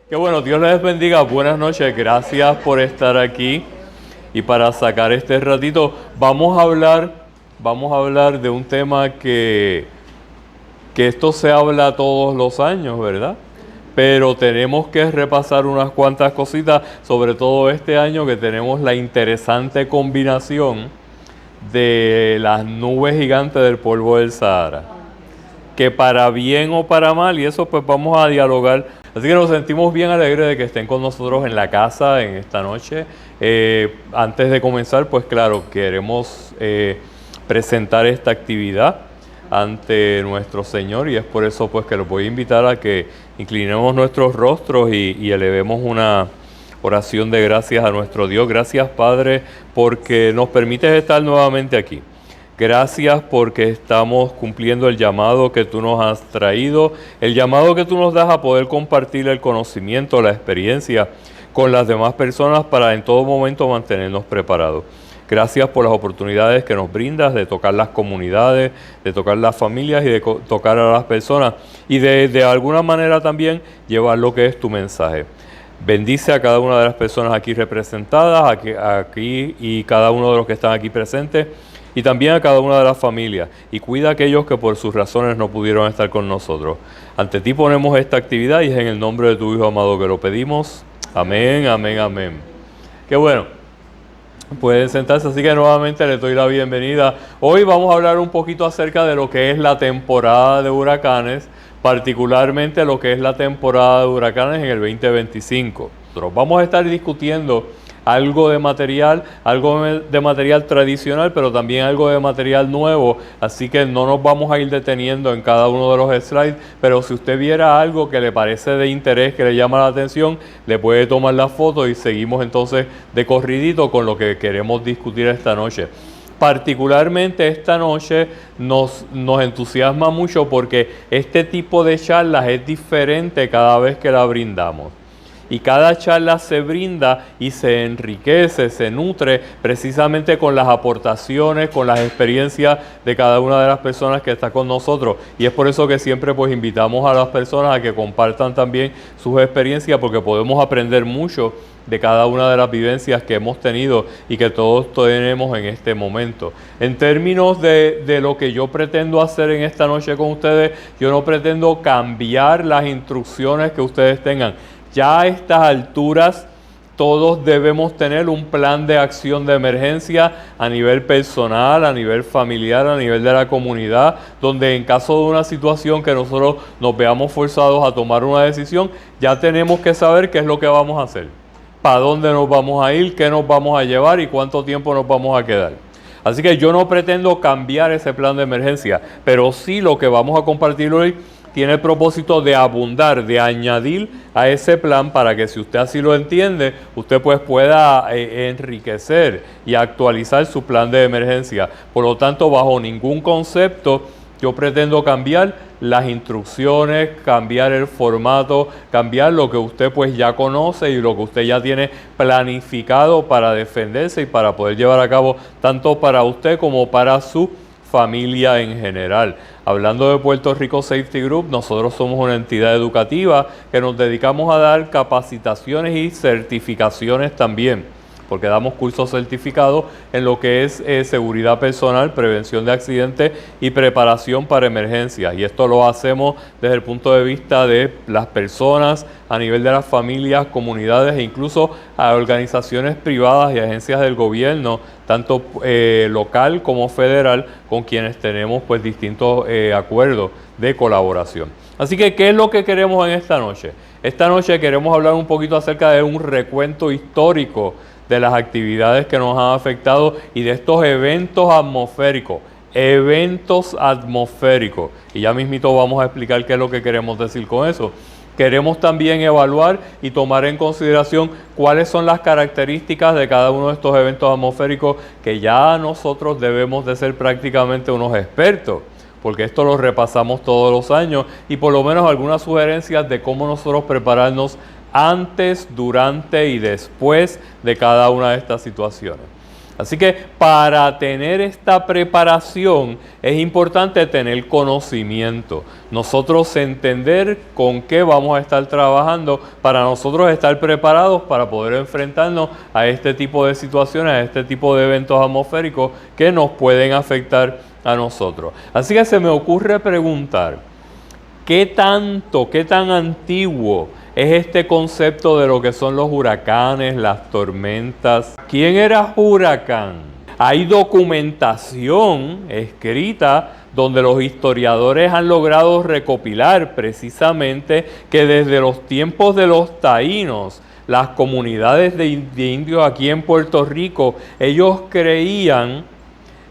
Qué bueno, Dios les bendiga, buenas noches, gracias por estar aquí y para sacar este ratito vamos a hablar de un tema que esto se habla todos los años, ¿verdad? Pero tenemos que repasar unas cuantas cositas, sobre todo este año que tenemos la interesante combinación de las nubes gigantes del polvo del Sahara, que para bien o para mal, y eso pues vamos a dialogar. Así que nos sentimos bien alegres de que estén con nosotros en la casa en esta noche. Antes de comenzar, pues claro, queremos presentar esta actividad ante nuestro Señor y es por eso pues que los voy a invitar a que inclinemos nuestros rostros y elevemos una oración de gracias a nuestro Dios. Gracias, Padre, porque nos permites estar nuevamente aquí. Gracias porque estamos cumpliendo el llamado que tú nos has traído, el llamado que tú nos das a poder compartir el conocimiento, la experiencia con las demás personas para en todo momento mantenernos preparados. Gracias por las oportunidades que nos brindas de tocar las comunidades, de tocar las familias y de tocar a las personas y de alguna manera también llevar lo que es tu mensaje. Bendice a cada una de las personas aquí representadas, aquí y cada uno de los que están aquí presentes, y también a cada una de las familias, y cuida a aquellos que por sus razones no pudieron estar con nosotros. Ante ti ponemos esta actividad y es en el nombre de tu Hijo amado que lo pedimos. Amén, amén, amén. Qué bueno. Pueden sentarse, así que nuevamente les doy la bienvenida. Hoy vamos a hablar un poquito acerca de lo que es la temporada de huracanes, particularmente lo que es la temporada de huracanes en el 2025. Vamos a estar discutiendo algo de material tradicional, pero también algo de material nuevo, así que no nos vamos a ir deteniendo en cada uno de los slides, pero si usted viera algo que le parece de interés, que le llama la atención, le puede tomar la foto y seguimos entonces de corridito con lo que queremos discutir esta noche. Particularmente esta noche nos entusiasma mucho porque este tipo de charlas es diferente cada vez que la brindamos. Y cada charla se brinda y se enriquece, se nutre precisamente con las aportaciones, con las experiencias de cada una de las personas que está con nosotros. Y es por eso que siempre pues invitamos a las personas a que compartan también sus experiencias, porque podemos aprender mucho de cada una de las vivencias que hemos tenido y que todos tenemos en este momento. En términos de lo que yo pretendo hacer en esta noche con ustedes, yo no pretendo cambiar las instrucciones que ustedes tengan. Ya a estas alturas todos debemos tener un plan de acción de emergencia a nivel personal, a nivel familiar, a nivel de la comunidad, donde en caso de una situación que nosotros nos veamos forzados a tomar una decisión, ya tenemos que saber qué es lo que vamos a hacer, para dónde nos vamos a ir, qué nos vamos a llevar y cuánto tiempo nos vamos a quedar. Así que yo no pretendo cambiar ese plan de emergencia, pero sí lo que vamos a compartir hoy tiene el propósito de abundar, de añadir a ese plan para que si usted así lo entiende, usted pues pueda enriquecer y actualizar su plan de emergencia. Por lo tanto, bajo ningún concepto yo pretendo cambiar las instrucciones, cambiar el formato, cambiar lo que usted pues ya conoce y lo que usted ya tiene planificado para defenderse y para poder llevar a cabo tanto para usted como para su familia en general. Hablando de Puerto Rico Safety Group, nosotros somos una entidad educativa que nos dedicamos a dar capacitaciones y certificaciones también, porque damos cursos certificados en lo que es seguridad personal, prevención de accidentes y preparación para emergencias. Y esto lo hacemos desde el punto de vista de las personas, a nivel de las familias, comunidades e incluso a organizaciones privadas y agencias del gobierno, tanto local como federal, con quienes tenemos pues distintos acuerdos de colaboración. Así que, ¿qué es lo que queremos en esta noche? Esta noche queremos hablar un poquito acerca de un recuento histórico de las actividades que nos han afectado y de estos eventos atmosféricos. Y ya mismito vamos a explicar qué es lo que queremos decir con eso. Queremos también evaluar y tomar en consideración cuáles son las características de cada uno de estos eventos atmosféricos que ya nosotros debemos de ser prácticamente unos expertos, porque esto lo repasamos todos los años y por lo menos algunas sugerencias de cómo nosotros prepararnos antes, durante y después de cada una de estas situaciones. Así que para tener esta preparación es importante tener conocimiento. Nosotros entender con qué vamos a estar trabajando para nosotros estar preparados para poder enfrentarnos a este tipo de situaciones, a este tipo de eventos atmosféricos que nos pueden afectar a nosotros. Así que se me ocurre preguntar, ¿qué tan antiguo es este concepto de lo que son los huracanes, las tormentas? ¿Quién era Huracán? Hay documentación escrita donde los historiadores han logrado recopilar precisamente que desde los tiempos de los taínos, las comunidades de indios aquí en Puerto Rico, ellos creían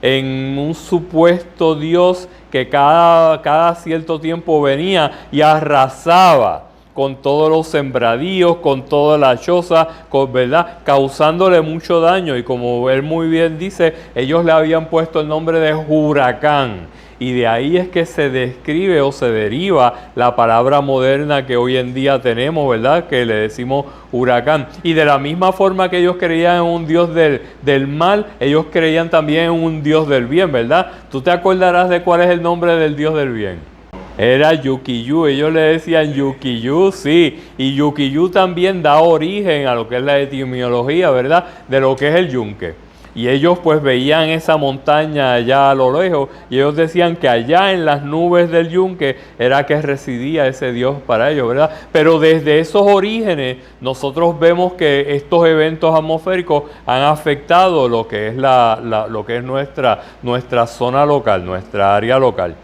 en un supuesto Dios que cada cierto tiempo venía y arrasaba con todos los sembradíos, con toda la choza, ¿verdad? Causándole mucho daño. Y como él muy bien dice, ellos le habían puesto el nombre de Huracán. Y de ahí es que se describe o se deriva la palabra moderna que hoy en día tenemos, ¿verdad? Que le decimos huracán. Y de la misma forma que ellos creían en un Dios del mal, ellos creían también en un Dios del bien, ¿verdad? Tú te acordarás de cuál es el nombre del Dios del bien. Era Yukiyu, ellos le decían Yukiyu, sí, y Yukiyu también da origen a lo que es la etimología, ¿verdad? De lo que es el yunque. Y ellos pues veían esa montaña allá a lo lejos y ellos decían que allá en las nubes del yunque era que residía ese Dios para ellos, ¿verdad? Pero desde esos orígenes nosotros vemos que estos eventos atmosféricos han afectado lo que es, lo que es nuestra zona local, nuestra área local.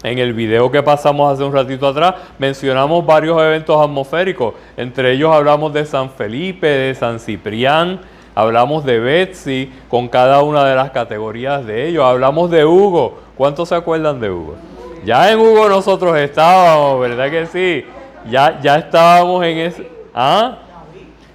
En el video que pasamos hace un ratito atrás mencionamos varios eventos atmosféricos, entre ellos hablamos de San Felipe, de San Ciprián, hablamos de Betsy con cada una de las categorías de ellos, hablamos de Hugo. ¿Cuántos se acuerdan de Hugo? Ya en Hugo nosotros estábamos, ¿verdad que sí? Ya estábamos en ese... ¿Ah?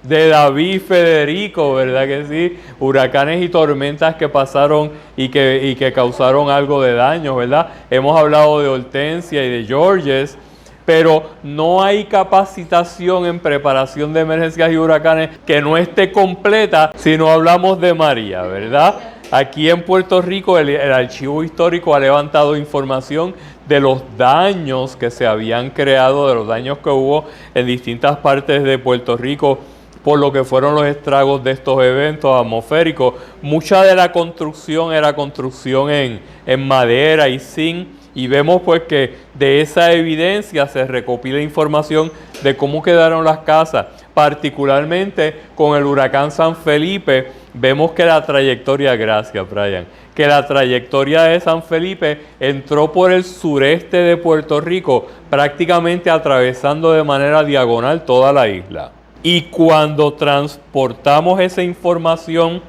De David Federico, ¿verdad que sí? Huracanes y tormentas que pasaron y que causaron algo de daño, ¿verdad? Hemos hablado de Hortensia y de Georges, pero no hay capacitación en preparación de emergencias y huracanes que no esté completa si no hablamos de María, ¿verdad? Aquí en Puerto Rico el archivo histórico ha levantado información de los daños que se habían creado, de los daños que hubo en distintas partes de Puerto Rico por lo que fueron los estragos de estos eventos atmosféricos. Mucha de la construcción era construcción en madera y zinc, y vemos pues que de esa evidencia se recopila información de cómo quedaron las casas, particularmente con el huracán San Felipe. Vemos que la trayectoria, gracias Brian, que la trayectoria de San Felipe entró por el sureste de Puerto Rico, prácticamente atravesando de manera diagonal toda la isla. Y cuando transportamos esa información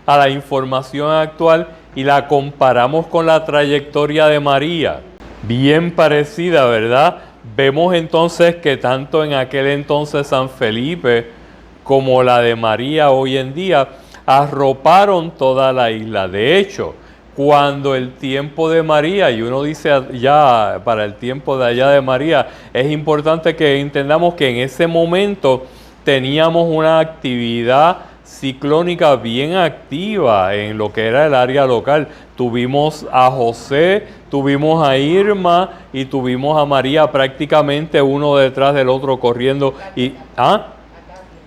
a la información actual y la comparamos con la trayectoria de María, bien parecida, ¿verdad? Vemos entonces que tanto en aquel entonces San Felipe como la de María hoy en día arroparon toda la isla. De hecho, cuando el tiempo de María, y uno dice ya para el tiempo de allá de María, es importante que entendamos que en ese momento teníamos una actividad ciclónica bien activa en lo que era el área local. Tuvimos a José, tuvimos a Irma y tuvimos a María prácticamente uno detrás del otro corriendo.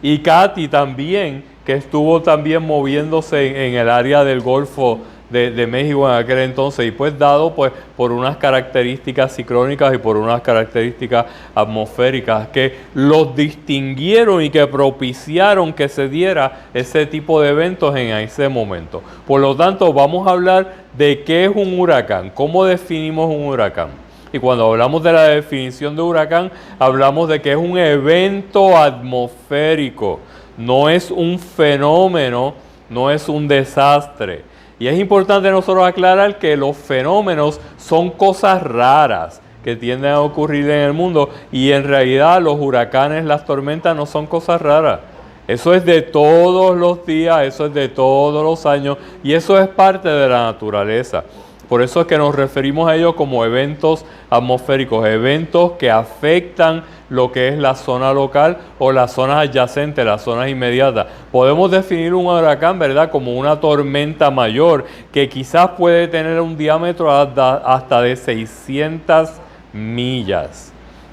Y Katy también, que estuvo también moviéndose en el área del Golfo de México en aquel entonces, y pues dado pues por unas características ciclónicas y por unas características atmosféricas que los distinguieron y que propiciaron que se diera ese tipo de eventos en ese momento. Por lo tanto, vamos a hablar de qué es un huracán, cómo definimos un huracán. Y cuando hablamos de la definición de huracán, hablamos de que es un evento atmosférico, no es un fenómeno, no es un desastre. Y es importante nosotros aclarar que los fenómenos son cosas raras que tienden a ocurrir en el mundo, y en realidad los huracanes, las tormentas no son cosas raras. Eso es de todos los días, eso es de todos los años, y eso es parte de la naturaleza. Por eso es que nos referimos a ellos como eventos atmosféricos, eventos que afectan lo que es la zona local o las zonas adyacentes, las zonas inmediatas. Podemos definir un huracán, ¿verdad?, como una tormenta mayor que quizás puede tener un diámetro hasta de 600 millas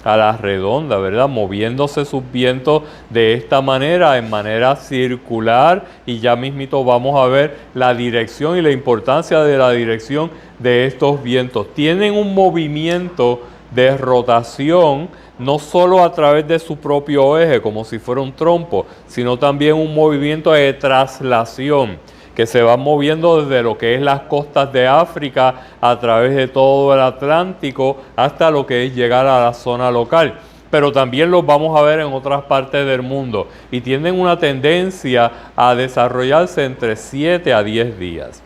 a la redonda, ¿verdad?, moviéndose sus vientos de esta manera, en manera circular, y ya mismito vamos a ver la dirección y la importancia de la dirección de estos vientos. Tienen un movimiento de rotación, no solo a través de su propio eje, como si fuera un trompo, sino también un movimiento de traslación, que se van moviendo desde lo que es las costas de África a través de todo el Atlántico hasta lo que es llegar a la zona local. Pero también los vamos a ver en otras partes del mundo y tienen una tendencia a desarrollarse entre 7 a 10 días.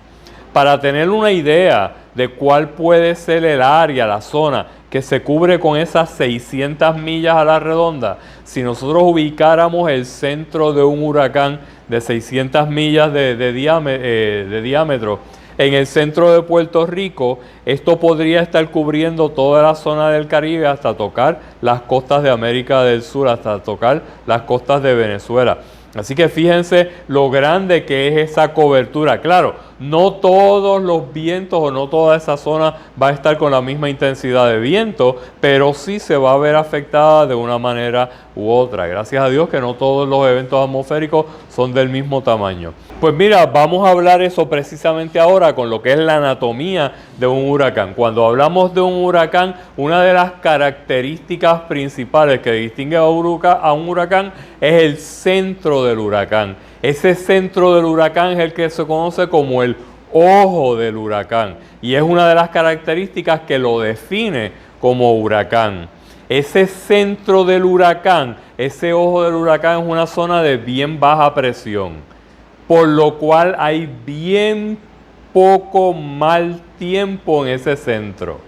Para tener una idea de cuál puede ser el área, la zona que se cubre con esas 600 millas a la redonda, si nosotros ubicáramos el centro de un huracán de 600 millas de diámetro en el centro de Puerto Rico, esto podría estar cubriendo toda la zona del Caribe hasta tocar las costas de América del Sur, hasta tocar las costas de Venezuela. Así que fíjense lo grande que es esa cobertura. Claro, no todos los vientos o no toda esa zona va a estar con la misma intensidad de viento, pero sí se va a ver afectada de una manera u otra. Gracias a Dios que no todos los eventos atmosféricos son del mismo tamaño. Pues mira, vamos a hablar eso precisamente ahora con lo que es la anatomía de un huracán. Cuando hablamos de un huracán, una de las características principales que distingue a un huracán es el centro del huracán. Ese centro del huracán es el que se conoce como el ojo del huracán y es una de las características que lo define como huracán. Ese centro del huracán, ese ojo del huracán es una zona de bien baja presión, por lo cual hay bien poco mal tiempo en ese centro.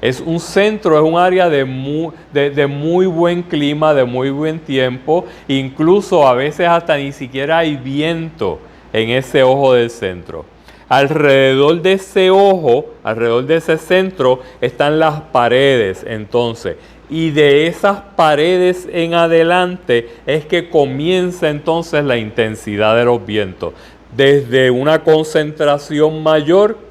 Es un centro, es un área de muy buen clima, de muy buen tiempo, incluso a veces hasta ni siquiera hay viento en ese ojo del centro. Alrededor de ese ojo, alrededor de ese centro, están las paredes entonces. Y de esas paredes en adelante es que comienza entonces la intensidad de los vientos. Desde una concentración mayor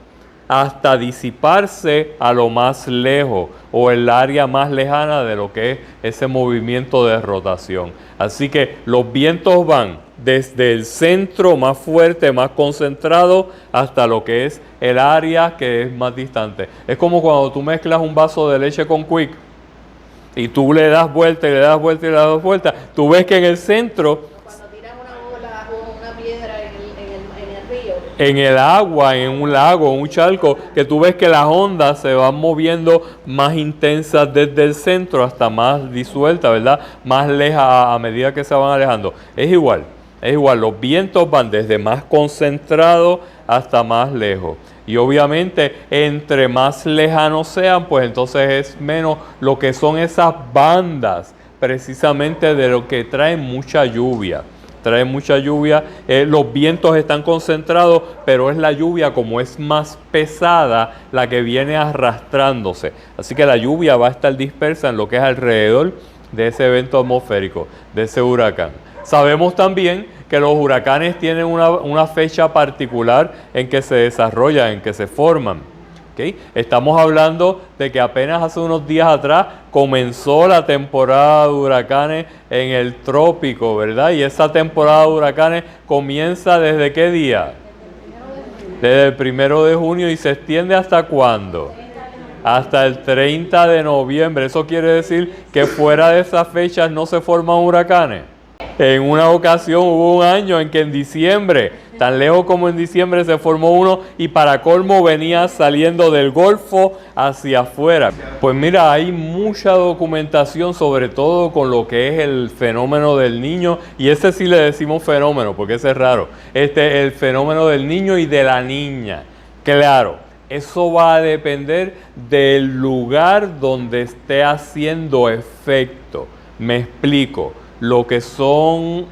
hasta disiparse a lo más lejos o el área más lejana de lo que es ese movimiento de rotación. Así que los vientos van desde el centro más fuerte, más concentrado, hasta lo que es el área que es más distante. Es como cuando tú mezclas un vaso de leche con Quick y tú le das vuelta y le das vuelta y le das vuelta. Tú ves que en el centro, cuando tiras una bola o una piedra en el río, en el agua, en un lago, en un charco, que tú ves que las ondas se van moviendo más intensas desde el centro hasta más disueltas, ¿verdad? Más lejas a medida que se van alejando. Es igual, los vientos van desde más concentrado hasta más lejos. Y obviamente, entre más lejanos sean, pues entonces es menos lo que son esas bandas, precisamente de lo que trae mucha lluvia. Los vientos están concentrados, pero es la lluvia, como es más pesada, la que viene arrastrándose. Así que la lluvia va a estar dispersa en lo que es alrededor de ese evento atmosférico, de ese huracán. Sabemos también que los huracanes tienen una fecha particular en que se desarrollan, en que se forman. ¿Okay? Estamos hablando de que apenas hace unos días atrás comenzó la temporada de huracanes en el trópico, ¿verdad? Y esa temporada de huracanes comienza ¿desde qué día? Desde el 1 de junio y se extiende ¿hasta cuándo? Hasta el 30 de noviembre. Eso quiere decir que fuera de esas fechas no se forman huracanes. En una ocasión hubo un año en que en diciembre, tan lejos como en diciembre, se formó uno y para colmo venía saliendo del Golfo hacia afuera. Pues mira, hay mucha documentación, sobre todo con lo que es el fenómeno del Niño, y ese sí le decimos fenómeno porque ese es raro. El fenómeno del Niño y de la Niña. Claro, eso va a depender del lugar donde esté haciendo efecto. Me explico. Lo que son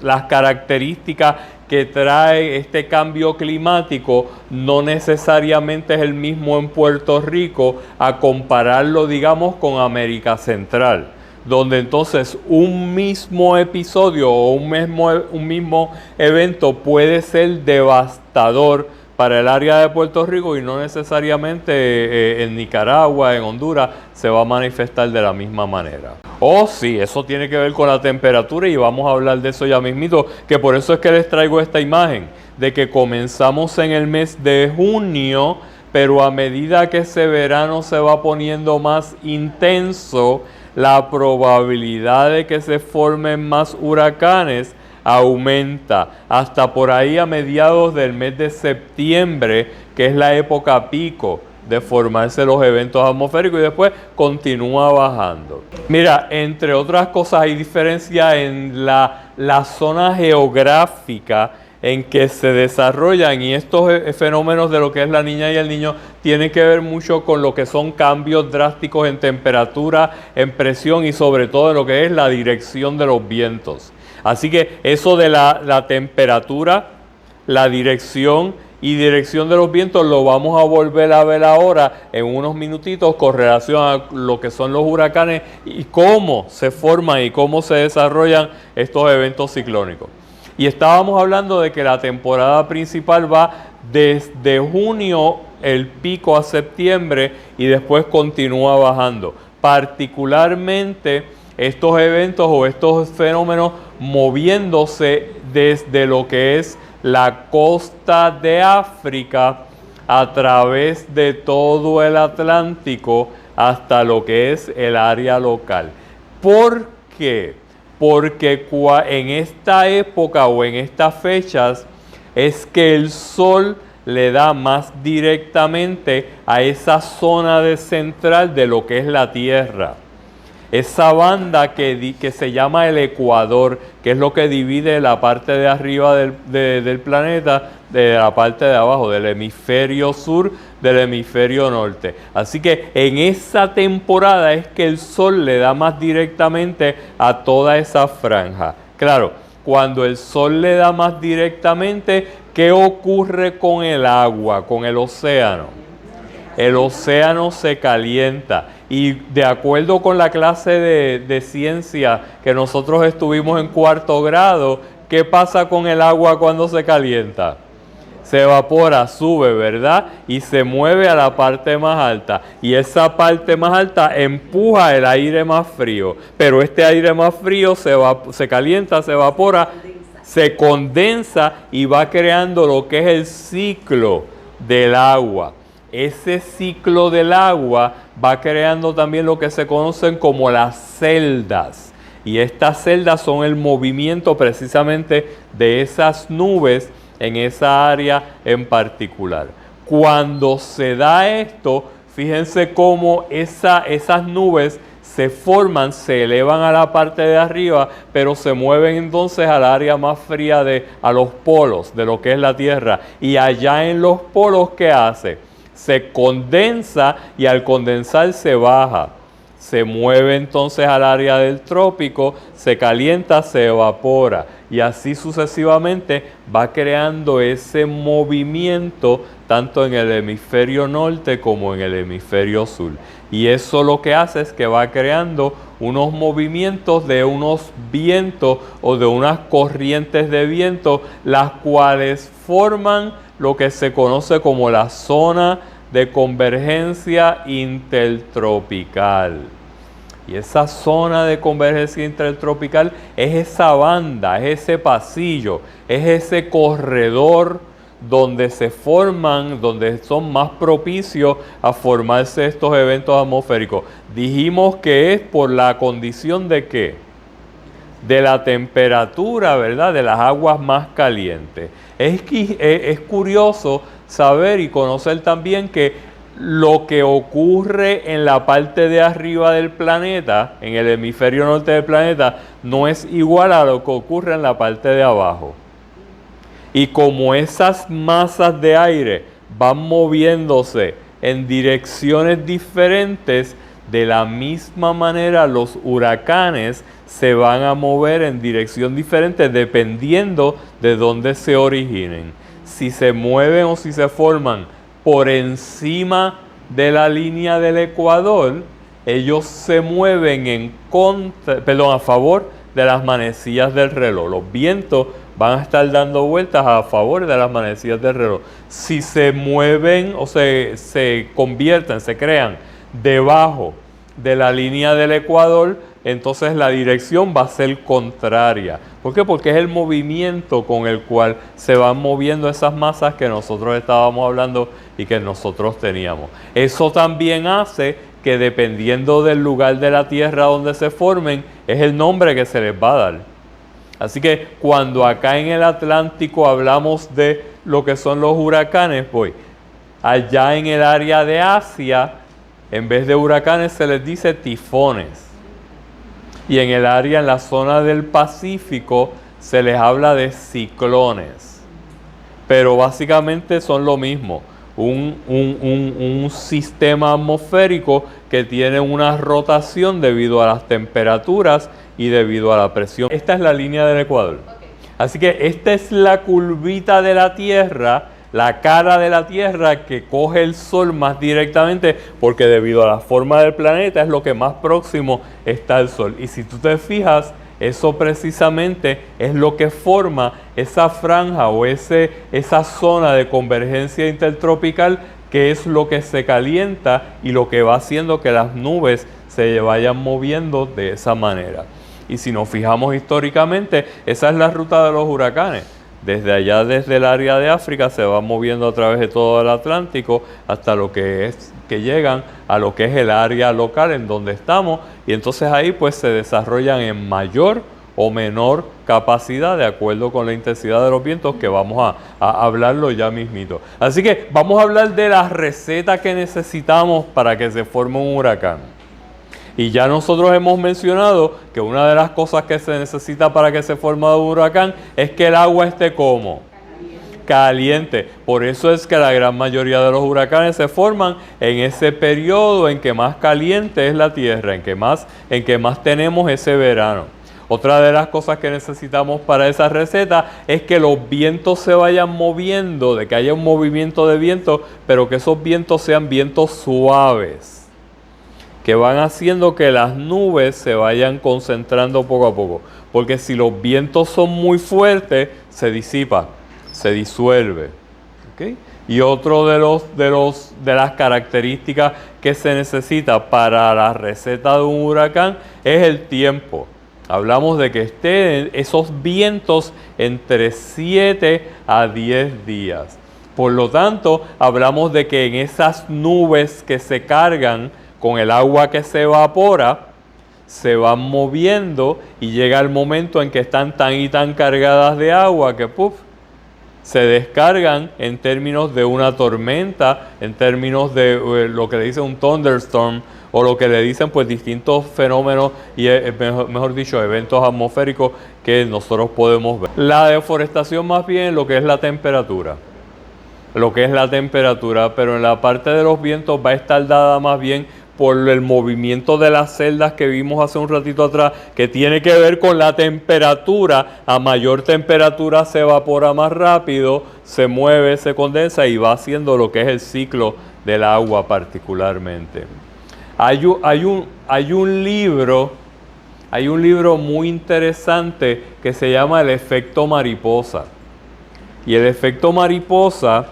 las características que trae este cambio climático no necesariamente es el mismo en Puerto Rico a compararlo, digamos, con América Central, donde entonces un mismo episodio o un mismo evento puede ser devastador para el área de Puerto Rico y no necesariamente en Nicaragua, en Honduras, se va a manifestar de la misma manera. Oh, sí, eso tiene que ver con la temperatura y vamos a hablar de eso ya mismito, que por eso es que les traigo esta imagen, de que comenzamos en el mes de junio, pero a medida que ese verano se va poniendo más intenso, la probabilidad de que se formen más huracanes aumenta hasta por ahí a mediados del mes de septiembre, que es la época pico de formarse los eventos atmosféricos, y después continúa bajando. Mira, entre otras cosas hay diferencia en la zona geográfica en que se desarrollan, y estos fenómenos de lo que es la niña y el niño tienen que ver mucho con lo que son cambios drásticos en temperatura, en presión y sobre todo en lo que es la dirección de los vientos. Así que eso de la temperatura, la dirección y dirección de los vientos lo vamos a volver a ver ahora en unos minutitos con relación a lo que son los huracanes y cómo se forman y cómo se desarrollan estos eventos ciclónicos. Y estábamos hablando de que la temporada principal va desde junio, el pico, a septiembre, y después continúa bajando. Particularmente estos eventos o estos fenómenos moviéndose desde lo que es la costa de África a través de todo el Atlántico hasta lo que es el área local. ¿Por qué? Porque en esta época o en estas fechas es que el sol le da más directamente a esa zona central de lo que es la Tierra. Esa banda que se llama el ecuador, que es lo que divide la parte de arriba del planeta de la parte de abajo, del hemisferio sur, del hemisferio norte. Así que en esa temporada es que el sol le da más directamente a toda esa franja. Claro, cuando el sol le da más directamente, ¿qué ocurre con el agua, con el océano? El océano se calienta. Y de acuerdo con la clase de ciencia que nosotros estuvimos en cuarto grado, ¿qué pasa con el agua cuando se calienta? Se evapora, sube, ¿verdad? Y se mueve a la parte más alta. Y esa parte más alta empuja el aire más frío. Pero este aire más frío se calienta, se evapora, se condensa y va creando lo que es el ciclo del agua. Ese ciclo del agua va creando también lo que se conocen como las celdas. Y estas celdas son el movimiento precisamente de esas nubes en esa área en particular. Cuando se da esto, fíjense cómo esas nubes se forman, se elevan a la parte de arriba, pero se mueven entonces al área más fría, a los polos de lo que es la Tierra. Y allá en los polos, ¿qué hace? Se condensa y al condensar se baja. Se mueve entonces al área del trópico, se calienta, se evapora y así sucesivamente va creando ese movimiento tanto en el hemisferio norte como en el hemisferio sur. Y eso lo que hace es que va creando unos movimientos de unos vientos o de unas corrientes de viento, las cuales forman lo que se conoce como la zona de convergencia intertropical. Y esa zona de convergencia intertropical es esa banda, es ese pasillo, es ese corredor donde se forman, donde son más propicios a formarse estos eventos atmosféricos. Dijimos que es por la condición de ¿qué? De la temperatura, ¿verdad? De las aguas más calientes. Es curioso saber y conocer también que lo que ocurre en la parte de arriba del planeta, en el hemisferio norte del planeta, no es igual a lo que ocurre en la parte de abajo. Y como esas masas de aire van moviéndose en direcciones diferentes, De la misma manera, los huracanes se van a mover en dirección diferente dependiendo de dónde se originen. Si se mueven o si se forman por encima de la línea del Ecuador, ellos se mueven a favor de las manecillas del reloj. Los vientos van a estar dando vueltas a favor de las manecillas del reloj. Si se mueven o se convierten, se crean debajo de la línea del Ecuador, entonces la dirección va a ser contraria. ¿Por qué? Porque es el movimiento con el cual se van moviendo esas masas que nosotros estábamos hablando y que nosotros teníamos. Eso también hace que dependiendo del lugar de la Tierra donde se formen, es el nombre que se les va a dar. Así que cuando acá en el Atlántico hablamos de lo que son los huracanes, pues allá en el área de Asia, en vez de huracanes se les dice tifones. Y en el área, en la zona del Pacífico, se les habla de ciclones. Pero básicamente son lo mismo. Un sistema atmosférico que tiene una rotación debido a las temperaturas y debido a la presión. Esta es la línea del Ecuador. Así que esta es la curvita de la Tierra, la cara de la Tierra que coge el Sol más directamente, porque debido a la forma del planeta es lo que más próximo está al Sol. Y si tú te fijas, eso precisamente es lo que forma esa franja o esa zona de convergencia intertropical, que es lo que se calienta y lo que va haciendo que las nubes se vayan moviendo de esa manera. Y si nos fijamos históricamente, esa es la ruta de los huracanes. Desde allá, desde el área de África, se van moviendo a través de todo el Atlántico hasta que llegan a lo que es el área local en donde estamos, y entonces ahí pues se desarrollan en mayor o menor capacidad de acuerdo con la intensidad de los vientos, que vamos a hablarlo ya mismito. Así que vamos a hablar de la receta que necesitamos para que se forme un huracán. Y ya nosotros hemos mencionado que una de las cosas que se necesita para que se forme un huracán es que el agua esté ¿cómo? Caliente. Por eso es que la gran mayoría de los huracanes se forman en ese periodo en que más caliente es la tierra, en que más tenemos ese verano. Otra de las cosas que necesitamos para esa receta es que los vientos se vayan moviendo, de que haya un movimiento de viento, pero que esos vientos sean vientos suaves, que van haciendo que las nubes se vayan concentrando poco a poco. Porque si los vientos son muy fuertes, se disipa, se disuelve. ¿Okay? Y otro de las características que se necesita para la receta de un huracán es el tiempo. Hablamos de que estén esos vientos entre 7 a 10 días. Por lo tanto, hablamos de que en esas nubes que se cargan con el agua que se evapora, se van moviendo y llega el momento en que están tan y tan cargadas de agua que se descargan en términos de una tormenta, en términos de lo que le dicen un thunderstorm, o lo que le dicen pues distintos fenómenos y mejor dicho eventos atmosféricos que nosotros podemos ver. La deforestación más bien lo que es la temperatura. Pero en la parte de los vientos va a estar dada más bien por el movimiento de las celdas que vimos hace un ratito atrás, que tiene que ver con la temperatura. A mayor temperatura se evapora más rápido, se mueve, se condensa y va haciendo lo que es el ciclo del agua particularmente. Hay un libro muy interesante que se llama El efecto mariposa. Y el efecto mariposa,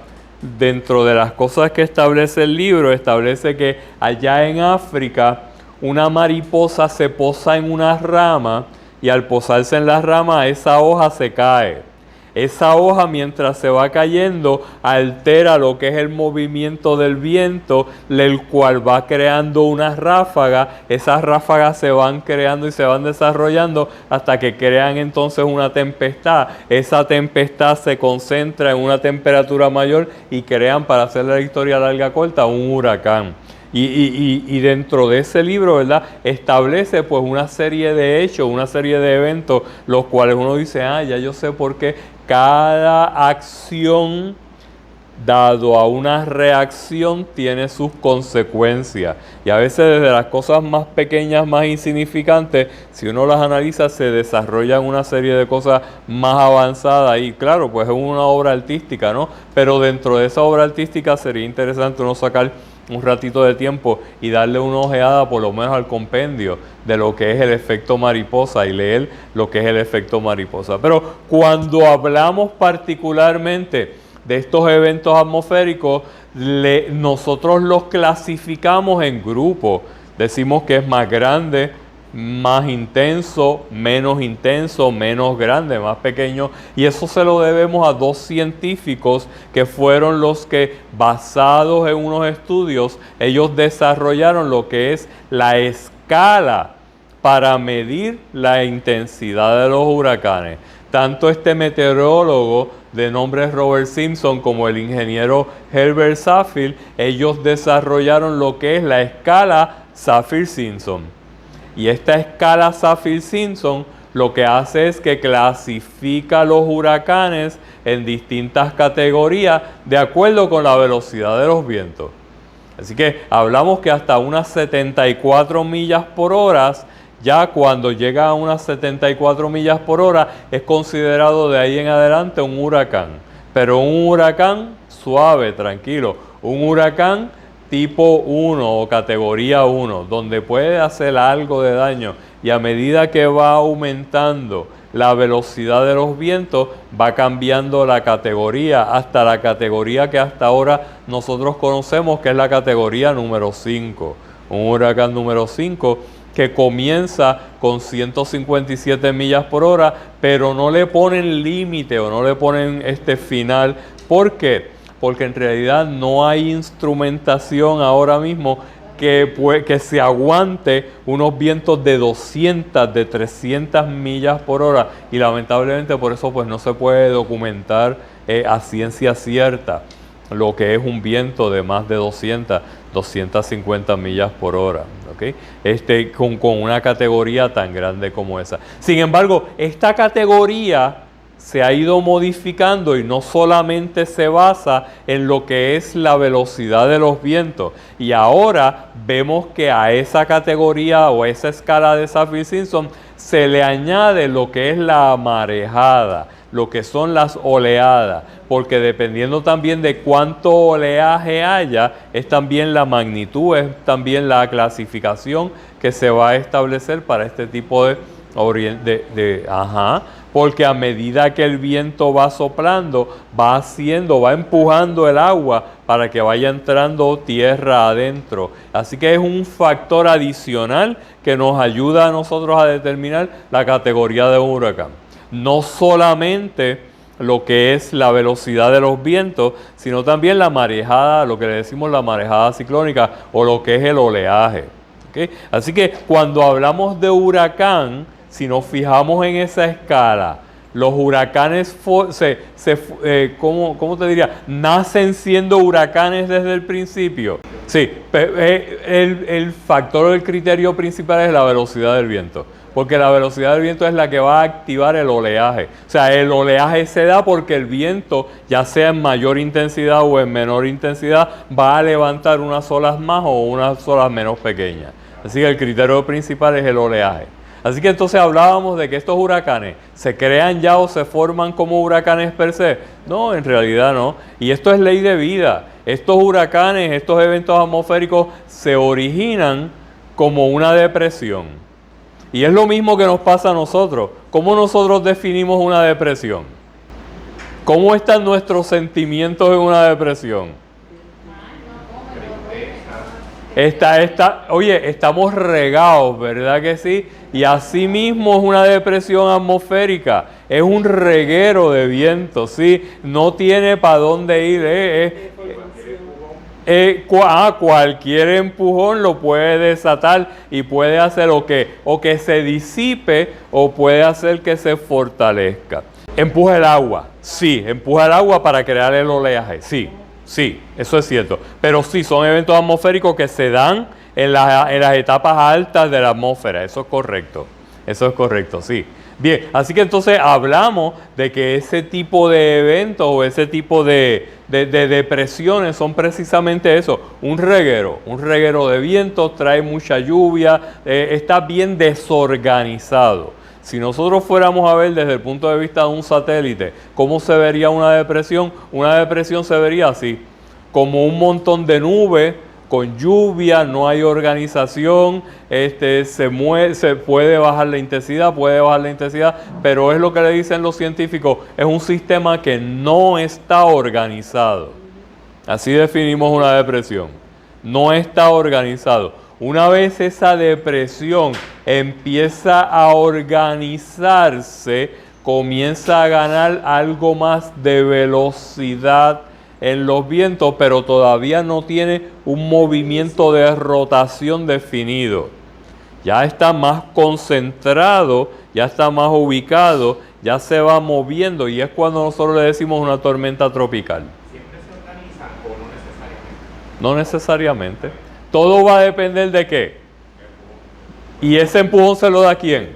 dentro de las cosas que establece el libro, establece que allá en África una mariposa se posa en una rama y al posarse en la rama esa hoja se cae. Esa hoja, mientras se va cayendo, altera lo que es el movimiento del viento, el cual va creando una ráfaga. Esas ráfagas se van creando y se van desarrollando hasta que crean entonces una tempestad. Esa tempestad se concentra en una temperatura mayor y crean, para hacer la historia larga corta, un huracán. Y dentro de ese libro, ¿verdad?, establece pues una serie de hechos, una serie de eventos, los cuales uno dice, ya yo sé por qué cada acción dado a una reacción, tiene sus consecuencias. Y a veces desde las cosas más pequeñas, más insignificantes, si uno las analiza, se desarrollan una serie de cosas más avanzadas. Y claro, pues es una obra artística, ¿no? Pero dentro de esa obra artística sería interesante uno sacar un ratito de tiempo y darle una ojeada por lo menos al compendio de lo que es el efecto mariposa y leer lo que es el efecto mariposa. Pero cuando hablamos particularmente de estos eventos atmosféricos, nosotros los clasificamos en grupos. Decimos que es más grande, más intenso, menos grande, más pequeño, y eso se lo debemos a dos científicos que fueron los que, basados en unos estudios, ellos desarrollaron lo que es la escala para medir la intensidad de los huracanes. Tanto este meteorólogo de nombre Robert Simpson como el ingeniero Herbert Saffir, ellos desarrollaron lo que es la escala Saffir-Simpson. Y esta escala Saffir-Simpson lo que hace es que clasifica los huracanes en distintas categorías de acuerdo con la velocidad de los vientos. Así que hablamos que hasta unas 74 millas por hora, ya cuando llega a unas 74 millas por hora, es considerado de ahí en adelante un huracán. Pero un huracán suave, tranquilo, un huracán tipo 1 o categoría 1, donde puede hacer algo de daño, y a medida que va aumentando la velocidad de los vientos, va cambiando la categoría hasta la categoría que hasta ahora nosotros conocemos, que es la categoría número 5. Un huracán número 5 que comienza con 157 millas por hora, pero no le ponen límite o no le ponen final. ¿Por qué? Porque en realidad no hay instrumentación ahora mismo que se aguante unos vientos de 200, de 300 millas por hora, y lamentablemente por eso pues no se puede documentar a ciencia cierta lo que es un viento de más de 200, 250 millas por hora, ¿okay? Con una categoría tan grande como esa. Sin embargo, esta categoría se ha ido modificando y no solamente se basa en lo que es la velocidad de los vientos. Y ahora vemos que a esa categoría o esa escala de Saffir-Simpson se le añade lo que es la marejada, lo que son las oleadas, porque dependiendo también de cuánto oleaje haya, es también la magnitud, es también la clasificación que se va a establecer para este tipo porque a medida que el viento va soplando, va empujando el agua para que vaya entrando tierra adentro. Así que es un factor adicional que nos ayuda a nosotros a determinar la categoría de un huracán. No solamente lo que es la velocidad de los vientos, sino también la marejada, lo que le decimos la marejada ciclónica, o lo que es el oleaje. ¿Okay? Así que cuando hablamos de huracán, si nos fijamos en esa escala, los huracanes, ¿cómo te diría? Nacen siendo huracanes desde el principio. Sí, el factor o el criterio principal es la velocidad del viento, porque la velocidad del viento es la que va a activar el oleaje. O sea, el oleaje se da porque el viento, ya sea en mayor intensidad o en menor intensidad, va a levantar unas olas más o unas olas menos pequeñas. Así que el criterio principal es el oleaje. Así que entonces hablábamos de que estos huracanes se crean ya o se forman como huracanes per se. No, en realidad no. Y esto es ley de vida. Estos huracanes, estos eventos atmosféricos se originan como una depresión. Y es lo mismo que nos pasa a nosotros. ¿Cómo nosotros definimos una depresión? ¿Cómo están nuestros sentimientos en una depresión? Oye, estamos regados, ¿verdad que sí? Y así mismo es una depresión atmosférica, es un reguero de viento, ¿sí? No tiene para dónde ir, cualquier empujón lo puede desatar y puede hacer o que se disipe o puede hacer que se fortalezca. Empuja el agua, sí, empuja el agua para crear el oleaje, sí. Sí, eso es cierto, pero sí, son eventos atmosféricos que se dan en las etapas altas de la atmósfera, eso es correcto, sí. Bien, así que entonces hablamos de que ese tipo de eventos o ese tipo de depresiones son precisamente eso, un reguero de vientos, trae mucha lluvia, está bien desorganizado. Si nosotros fuéramos a ver desde el punto de vista de un satélite, ¿cómo se vería una depresión? Una depresión se vería así, como un montón de nubes, con lluvia, no hay organización, se puede bajar la intensidad, pero es lo que le dicen los científicos, es un sistema que no está organizado. Así definimos una depresión, no está organizado. Una vez esa depresión empieza a organizarse, comienza a ganar algo más de velocidad en los vientos, pero todavía no tiene un movimiento de rotación definido. Ya está más concentrado, ya está más ubicado, ya se va moviendo y es cuando nosotros le decimos una tormenta tropical. ¿Siempre se organiza o no necesariamente? No necesariamente. Todo va a depender de qué. ¿Y ese empujón se lo da quién?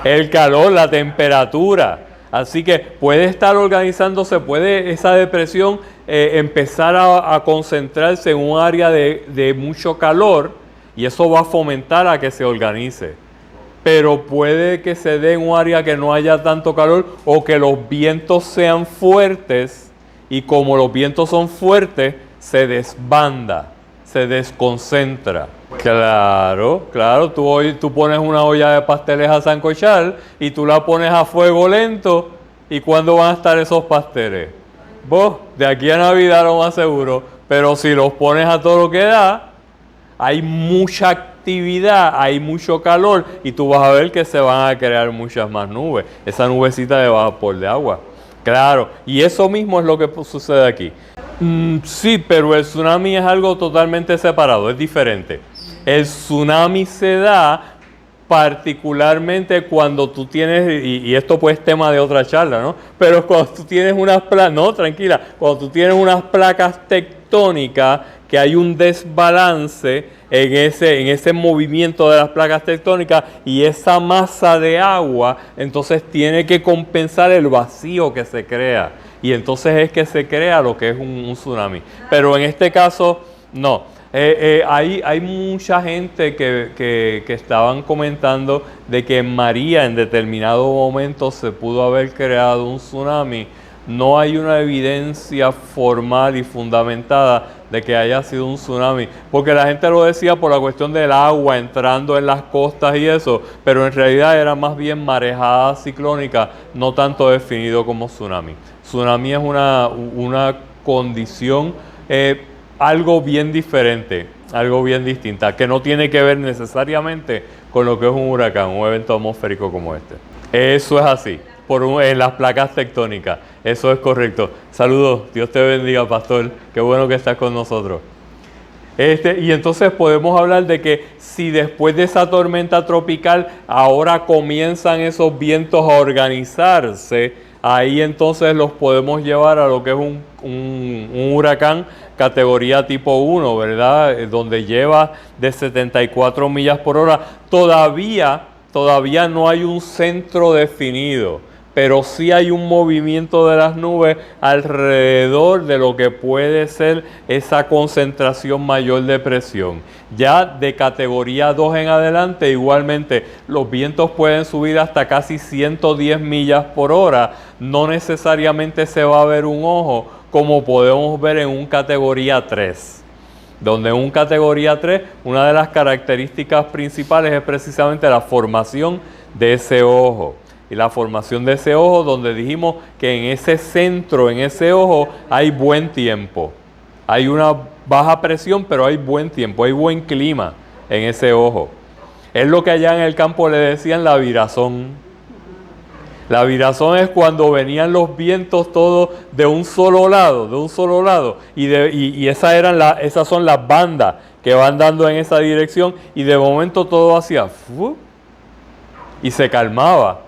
El calor, la temperatura. Así que puede estar organizándose, puede esa depresión empezar a concentrarse en un área de mucho calor y eso va a fomentar a que se organice. Pero puede que se dé en un área que no haya tanto calor o que los vientos sean fuertes y como los vientos son fuertes, se desbanda, se desconcentra. Claro, tú pones una olla de pasteles a sancochar y tú la pones a fuego lento. ¿Y cuándo van a estar esos pasteles? Vos, de aquí a Navidad lo más seguro, pero si los pones a todo lo que da, hay mucha actividad, hay mucho calor y tú vas a ver que se van a crear muchas más nubes. Esa nubecita de vapor de agua. Claro, y eso mismo es lo que sucede aquí. Sí, pero el tsunami es algo totalmente separado, es diferente. El tsunami se da particularmente cuando tú tienes, y esto pues es tema de otra charla, ¿no? Pero cuando tú tienes cuando tú tienes unas placas tectónicas, que hay un desbalance en ese movimiento de las placas tectónicas y esa masa de agua, entonces tiene que compensar el vacío que se crea. Y entonces es que se crea lo que es un tsunami. Pero en este caso, no. Hay mucha gente que estaban comentando de que en María en determinado momento se pudo haber creado un tsunami. No hay una evidencia formal y fundamentada de que haya sido un tsunami, porque la gente lo decía por la cuestión del agua entrando en las costas y eso, pero en realidad era más bien marejada ciclónica, no tanto definido como tsunami. Tsunami es una condición, algo bien diferente, algo bien distinta, que no tiene que ver necesariamente con lo que es un huracán, un evento atmosférico como este. Eso es así, en las placas tectónicas, eso es correcto. Saludos, Dios te bendiga, pastor, qué bueno que estás con nosotros. Y entonces podemos hablar de que si después de esa tormenta tropical ahora comienzan esos vientos a organizarse, ahí entonces los podemos llevar a lo que es un huracán categoría tipo 1, ¿verdad? Donde lleva de 74 millas por hora. Todavía no hay un centro definido, pero sí hay un movimiento de las nubes alrededor de lo que puede ser esa concentración mayor de presión. Ya de categoría 2 en adelante, igualmente, los vientos pueden subir hasta casi 110 millas por hora. No necesariamente se va a ver un ojo, como podemos ver en un categoría 3. Donde en un categoría 3, una de las características principales es precisamente la formación de ese ojo. Y la formación de ese ojo, donde dijimos que en ese centro, en ese ojo, hay buen tiempo. Hay una baja presión, pero hay buen tiempo, hay buen clima en ese ojo. Es lo que allá en el campo le decían la virazón. La virazón es cuando venían los vientos todos de un solo lado, y esas son las bandas que van dando en esa dirección, y de momento todo hacía y se calmaba.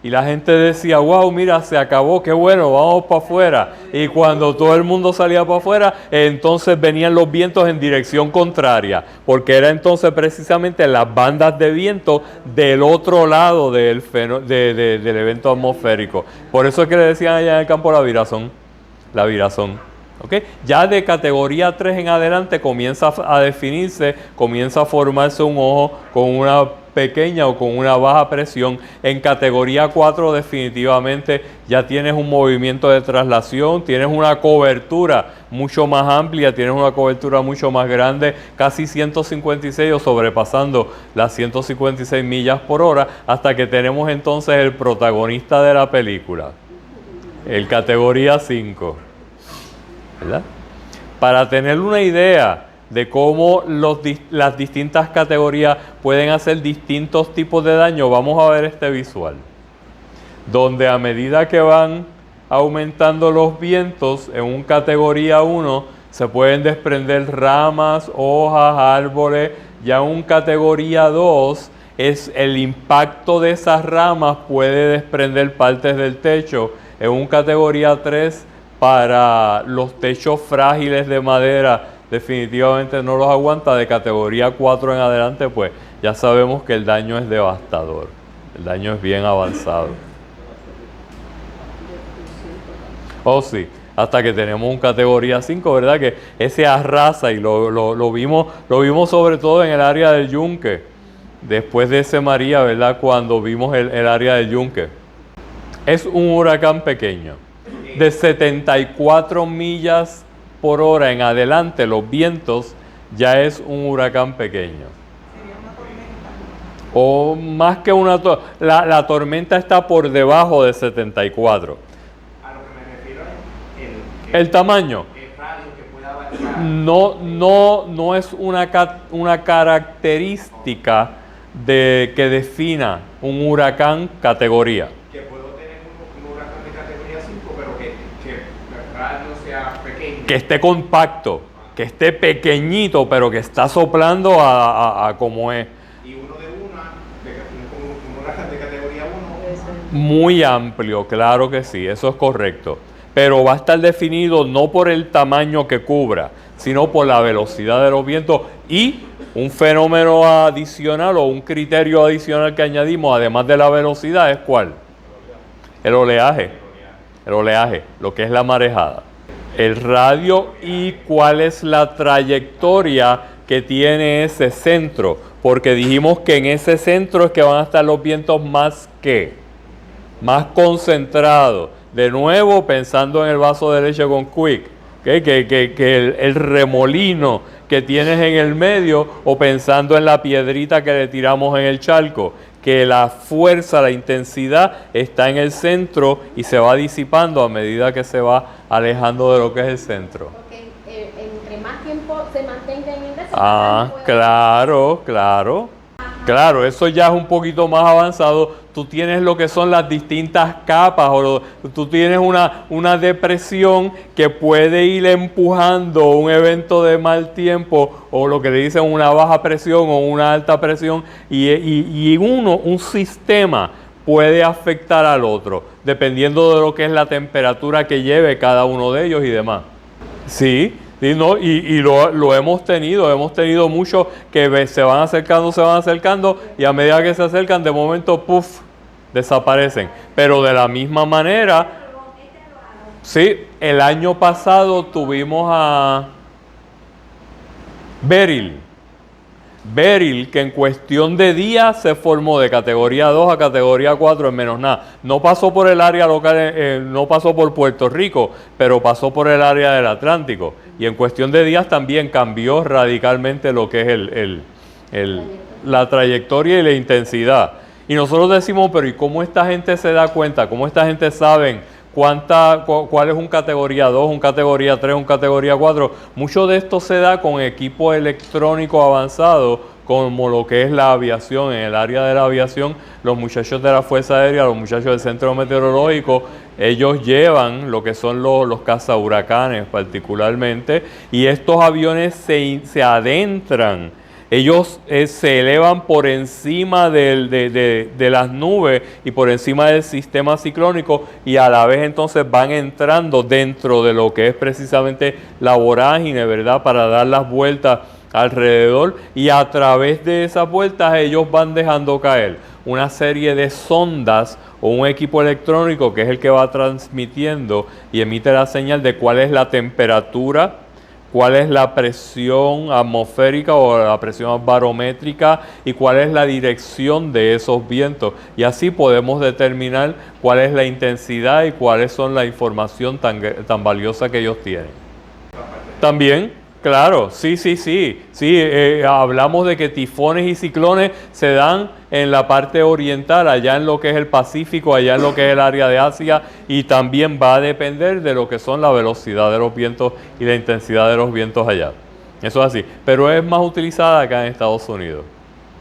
Y la gente decía, wow, mira, se acabó, qué bueno, vamos para afuera. Y cuando todo el mundo salía para afuera, entonces venían los vientos en dirección contraria, porque era entonces precisamente las bandas de viento del otro lado del evento atmosférico. Por eso es que le decían allá en el campo la virazón. La virazón. ¿Okay? Ya de categoría 3 en adelante comienza a definirse, comienza a formarse un ojo con una pequeña o con una baja presión. En categoría 4 definitivamente ya tienes un movimiento de traslación, tienes una cobertura mucho más amplia, tienes una cobertura mucho más grande, casi 156 o sobrepasando las 156 millas por hora, hasta que tenemos entonces el protagonista de la película, el categoría 5, ¿verdad? Para tener una idea de cómo las distintas categorías pueden hacer distintos tipos de daño, vamos a ver este visual, donde a medida que van aumentando los vientos, en un categoría 1 se pueden desprender ramas, hojas, árboles. Ya en un categoría 2 es el impacto de esas ramas puede desprender partes del techo. En un categoría 3, para los techos frágiles de madera, definitivamente no los aguanta. De categoría 4 en adelante, pues ya sabemos que el daño es devastador. El daño es bien avanzado. Oh sí, hasta que tenemos un categoría 5, ¿verdad? Que ese arrasa y lo vimos sobre todo en el área del Yunque. Después de ese María, ¿verdad? Cuando vimos el área del Yunque. Es un huracán pequeño. De 74 millas por hora en adelante, los vientos, ya es un huracán pequeño. Sería una tormenta. O más que una tormenta, la tormenta está por debajo de 74. A lo que me refiero es El tamaño. el radio que pueda abarcar. No es una característica de que defina un huracán categoría. Que puedo tener un huracán de categoría 5, pero que el radio sea pequeño. Que esté compacto, que esté pequeñito, pero que está soplando a como es. Y uno de un huracán de categoría 1. Muy amplio, claro que sí, eso es correcto. Pero va a estar definido no por el tamaño que cubra, sino por la velocidad de los vientos y un fenómeno adicional o un criterio adicional que añadimos, además de la velocidad, ¿es cuál? El oleaje. El oleaje, lo que es la marejada. El radio y cuál es la trayectoria que tiene ese centro, porque dijimos que en ese centro es que van a estar los vientos más concentrados. De nuevo, pensando en el vaso de leche con Quick, que el remolino que tienes en el medio, o pensando en la piedrita que le tiramos en el charco, que la fuerza, la intensidad está en el centro y se va disipando a medida que se va alejando de lo que es el centro. Porque entre más tiempo se mantenga en el desierto. Claro, eso ya es un poquito más avanzado. Tú tienes lo que son las distintas capas, tú tienes una depresión que puede ir empujando un evento de mal tiempo, o lo que le dicen una baja presión o una alta presión, y un sistema puede afectar al otro, dependiendo de lo que es la temperatura que lleve cada uno de ellos y demás. Sí. Y lo hemos tenido muchos que se van acercando, y a medida que se acercan, de momento, ¡puf!, desaparecen. Pero de la misma manera, sí, el año pasado tuvimos a Beryl, que en cuestión de días se formó de categoría 2 a categoría 4 en menos nada. No pasó por el área local, no pasó por Puerto Rico, pero pasó por el área del Atlántico. Y en cuestión de días también cambió radicalmente lo que es la trayectoria y la intensidad. Y nosotros decimos, pero ¿y cómo esta gente se da cuenta? ¿Cómo esta gente sabe cuál es un categoría 2, un categoría 3, un categoría 4? Mucho de esto se da con equipo electrónico avanzado, como lo que es la aviación. En el área de la aviación, los muchachos de la Fuerza Aérea, los muchachos del Centro Meteorológico, ellos llevan lo que son los cazahuracanes particularmente, y estos aviones se adentran Ellos se elevan por encima de las nubes y por encima del sistema ciclónico, y a la vez entonces van entrando dentro de lo que es precisamente la vorágine, ¿verdad? Para dar las vueltas alrededor, y a través de esas vueltas ellos van dejando caer una serie de sondas o un equipo electrónico que es el que va transmitiendo y emite la señal de cuál es la temperatura, cuál es la presión atmosférica o la presión barométrica y cuál es la dirección de esos vientos. Y así podemos determinar cuál es la intensidad y cuáles son la información tan valiosa que ellos tienen. También, claro, sí, hablamos de que tifones y ciclones se dan en la parte oriental, allá en lo que es el Pacífico, allá en lo que es el área de Asia, y también va a depender de lo que son la velocidad de los vientos y la intensidad de los vientos allá. Eso es así, pero es más utilizada acá en Estados Unidos,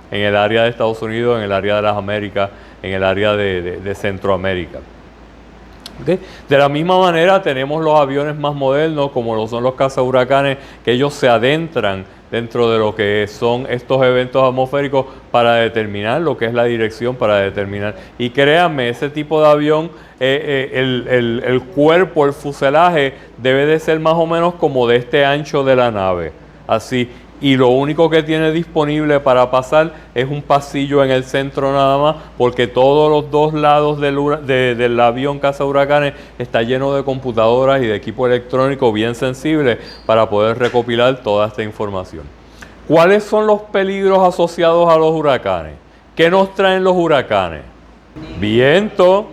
en el área de Estados Unidos, en el área de las Américas, en el área de Centroamérica. ¿Okay? De la misma manera tenemos los aviones más modernos, como lo son los cazahuracanes, que ellos se adentran dentro de lo que son estos eventos atmosféricos para determinar lo que es la dirección, para determinar. Y créanme, ese tipo de avión, el cuerpo, el fuselaje, debe de ser más o menos como de este ancho de la nave, así. Y lo único que tiene disponible para pasar es un pasillo en el centro nada más, porque todos los dos lados del avión cazahuracanes está lleno de computadoras y de equipo electrónico bien sensible para poder recopilar toda esta información. ¿Cuáles son los peligros asociados a los huracanes? ¿Qué nos traen los huracanes? Viento,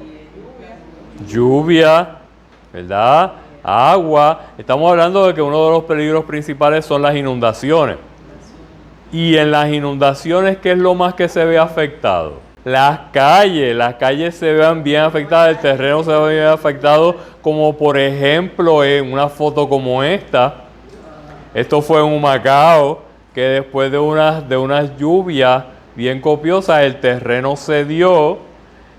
lluvia, ¿verdad? Agua. Estamos hablando de que uno de los peligros principales son las inundaciones. Y en las inundaciones, ¿qué es lo más que se ve afectado? Las calles se ven bien afectadas, el terreno se ve bien afectado, como por ejemplo en una foto como esta. Esto fue en Humacao, que después de unas lluvias bien copiosas, el terreno cedió,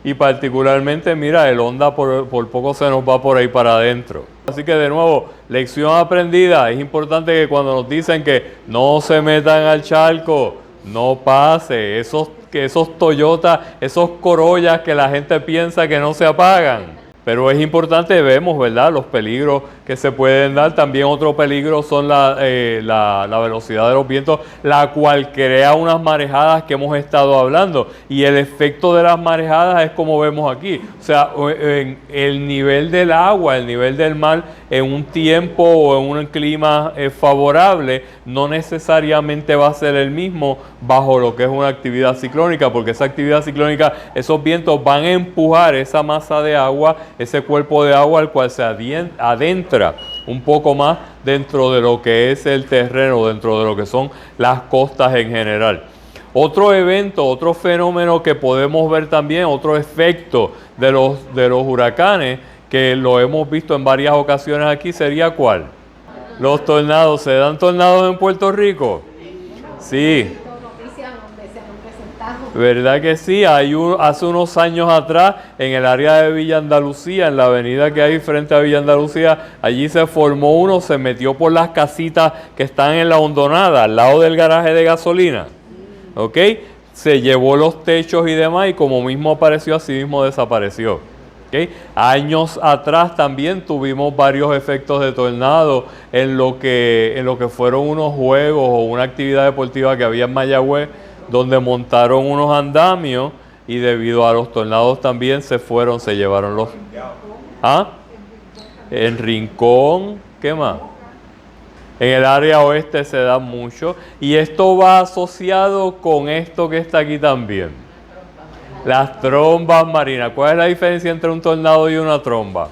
y particularmente, mira, el Honda por poco se nos va por ahí para adentro. Así que de nuevo, lección aprendida. Es importante que cuando nos dicen que no se metan al charco, no pase. Esos Toyota, esos Corollas que la gente piensa que no se apagan. Pero es importante, vemos, ¿verdad?, los peligros que se pueden dar. También otro peligro son la velocidad de los vientos, la cual crea unas marejadas que hemos estado hablando. Y el efecto de las marejadas es como vemos aquí. O sea, el nivel del agua, el nivel del mar, en un tiempo o en un clima favorable, no necesariamente va a ser el mismo bajo lo que es una actividad ciclónica, porque esa actividad ciclónica, esos vientos van a empujar esa masa de agua, ese cuerpo de agua al cual se adentra un poco más dentro de lo que es el terreno, dentro de lo que son las costas en general. Otro evento, otro fenómeno que podemos ver también, otro efecto de los huracanes, que lo hemos visto en varias ocasiones aquí, sería ¿cuál? Los tornados. ¿Se dan tornados en Puerto Rico? Sí. ¿Verdad que sí? Hace unos años atrás, en el área de Villa Andalucía, en la avenida que hay frente a Villa Andalucía, allí se formó uno, se metió por las casitas que están en la hondonada, al lado del garaje de gasolina. ¿Ok? Se llevó los techos y demás, y como mismo apareció, así mismo desapareció. ¿Okay? Años atrás también tuvimos varios efectos de tornado en lo que fueron unos juegos o una actividad deportiva que había en Mayagüez, donde montaron unos andamios, y debido a los tornados también se llevaron los... ¿Ah? En Rincón, ¿qué más? En el área oeste se da mucho, y esto va asociado con esto que está aquí también. Las trombas marinas. ¿Cuál es la diferencia entre un tornado y una tromba?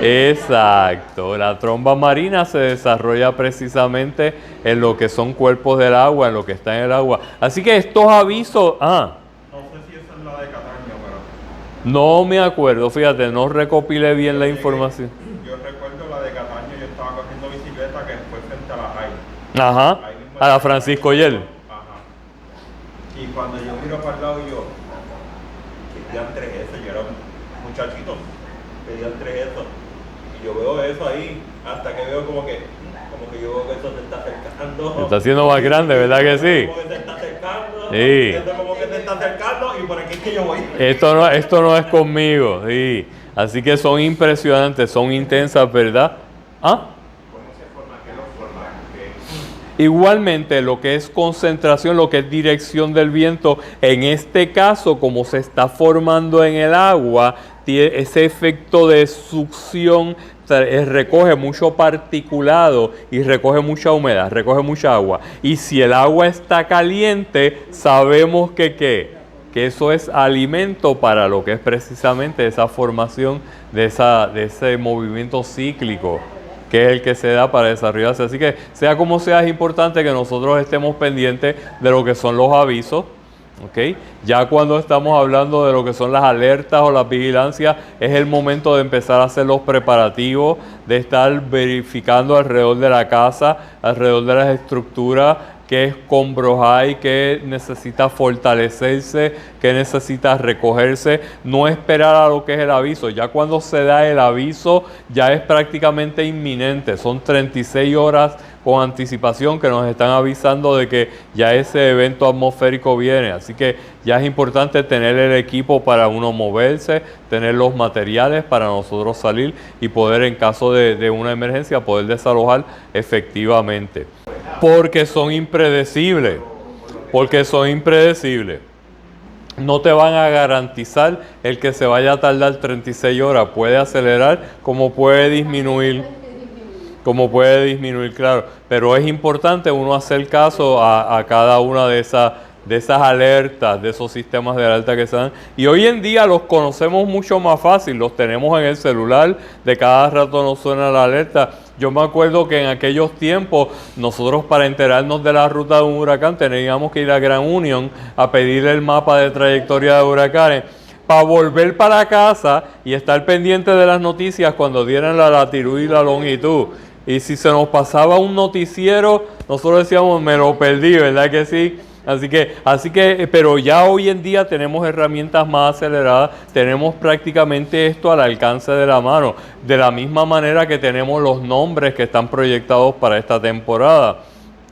Exacto, la tromba marina se desarrolla precisamente en lo que son cuerpos del agua, en lo que está en el agua. Así que estos avisos... No sé si esa es la de Cataño, pero... No me acuerdo, fíjate, no recopilé bien la información. Yo recuerdo la de Cataño, yo estaba cogiendo bicicleta que después frente a la Jai. Ajá, a la Francisco Yel. Ajá. Y cuando yo miro para el lado, yo... ¿Qué diantre es eso? Yo era un muchachito. ¿Qué diantre es eso? Yo veo eso ahí, hasta que veo como que como que yo veo que eso se está acercando. Se está haciendo más grande, ¿verdad que sí? Como que se está acercando. Sí. Siento como que se está acercando y por aquí es que yo voy. Esto no es conmigo, sí. Así que son impresionantes, son intensas, ¿verdad? ¿Ah? ¿Cómo se forma? ¿Qué lo forma? Igualmente, lo que es concentración, lo que es dirección del viento, en este caso, como se está formando en el agua, tiene ese efecto de succión, recoge mucho particulado y recoge mucha humedad, recoge mucha agua. Y si el agua está caliente, sabemos que eso es alimento para lo que es precisamente esa formación de ese movimiento cíclico, que es el que se da para desarrollarse. Así que, sea como sea, es importante que nosotros estemos pendientes de lo que son los avisos, ¿ok? Ya cuando estamos hablando de lo que son las alertas o las vigilancias, es el momento de empezar a hacer los preparativos, de estar verificando alrededor de la casa, alrededor de las estructuras, qué escombros hay, qué necesita fortalecerse, qué necesita recogerse, no esperar a lo que es el aviso. Ya cuando se da el aviso, ya es prácticamente inminente. Son 36 horas con anticipación que nos están avisando de que ya ese evento atmosférico viene. Así que ya es importante tener el equipo para uno moverse, tener los materiales para nosotros salir y poder, en caso de una emergencia, poder desalojar efectivamente. Porque son impredecibles. Porque son impredecibles. No te van a garantizar el que se vaya a tardar 36 horas. Puede acelerar como puede disminuir. Como puede disminuir, claro. Pero es importante uno hacer caso a cada una de esas alertas, de esos sistemas de alerta que se dan. Y hoy en día los conocemos mucho más fácil. Los tenemos en el celular. De cada rato nos suena la alerta. Yo me acuerdo que en aquellos tiempos, nosotros para enterarnos de la ruta de un huracán teníamos que ir a Grand Union a pedirle el mapa de trayectoria de huracanes para volver para casa y estar pendiente de las noticias cuando dieran la latitud y la longitud. Y si se nos pasaba un noticiero, nosotros decíamos, me lo perdí, ¿verdad que sí? Así que, pero ya hoy en día tenemos herramientas más aceleradas, tenemos prácticamente esto al alcance de la mano, de la misma manera que tenemos los nombres que están proyectados para esta temporada.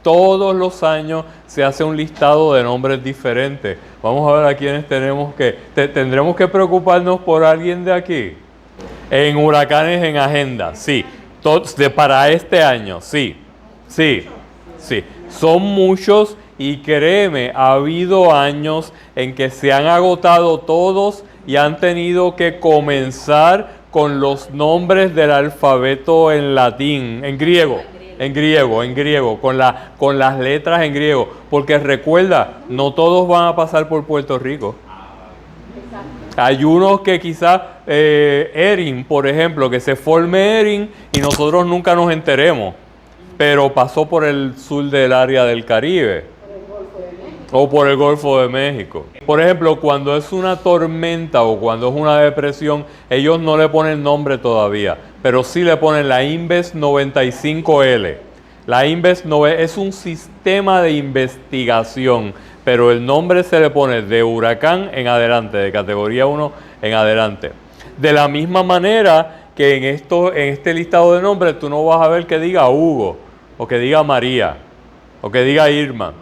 Todos los años se hace un listado de nombres diferentes. Vamos a ver a quiénes tenemos que... ¿Tendremos que preocuparnos por alguien de aquí? En huracanes en agenda, sí. Para este año, sí. Son muchos. Y créeme, ha habido años en que se han agotado todos y han tenido que comenzar con los nombres del alfabeto en latín, en griego, con las letras en griego. Porque recuerda, no todos van a pasar por Puerto Rico. Hay unos que quizás, Erin, por ejemplo, que se forme Erin y nosotros nunca nos enteremos, pero pasó por el sur del área del Caribe. O por el Golfo de México. Por ejemplo, cuando es una tormenta o cuando es una depresión, ellos no le ponen nombre todavía, pero sí le ponen la Inves 95L. La Inves es un sistema de investigación, pero el nombre se le pone de huracán en adelante, de categoría 1 en adelante. De la misma manera que en este listado de nombres tú no vas a ver que diga Hugo, o que diga María, o que diga Irma.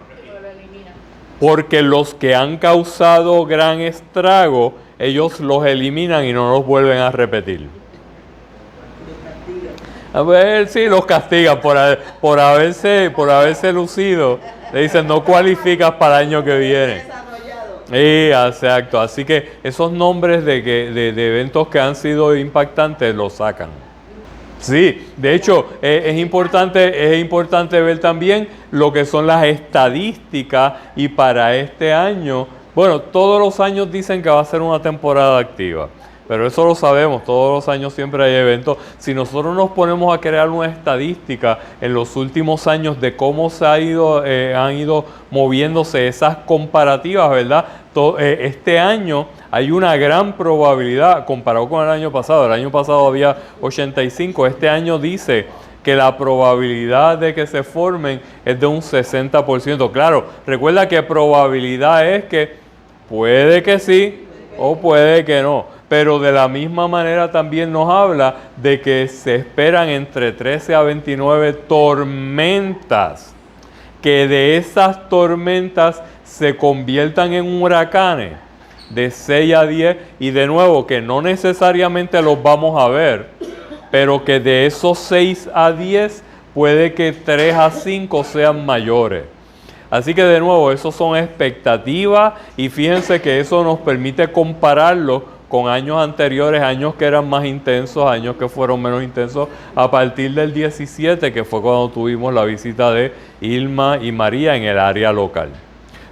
Porque los que han causado gran estrago, ellos los eliminan y no los vuelven a repetir. A ver, sí, los castigan por haberse lucido. Le dicen, no cualificas para el año que viene. Sí, exacto. Así que esos nombres de eventos que han sido impactantes los sacan. Sí, de hecho, es importante ver también lo que son las estadísticas y para este año, bueno, todos los años dicen que va a ser una temporada activa, pero eso lo sabemos, todos los años siempre hay eventos. Si nosotros nos ponemos a crear una estadística en los últimos años de cómo han ido moviéndose esas comparativas, ¿verdad? Este año hay una gran probabilidad, comparado con el año pasado había 85, este año dice que la probabilidad de que se formen es de un 60%. Claro, recuerda que probabilidad es que puede que sí o puede que no, pero de la misma manera también nos habla de que se esperan entre 13 a 29 tormentas, que de esas tormentas se conviertan en huracanes de 6 a 10, y de nuevo que no necesariamente los vamos a ver, pero que de esos 6 a 10 puede que 3 a 5 sean mayores. Así que de nuevo, eso son expectativas, y fíjense que eso nos permite compararlo con años anteriores, años que eran más intensos, años que fueron menos intensos, a partir del 17, que fue cuando tuvimos la visita de Irma y María en el área local.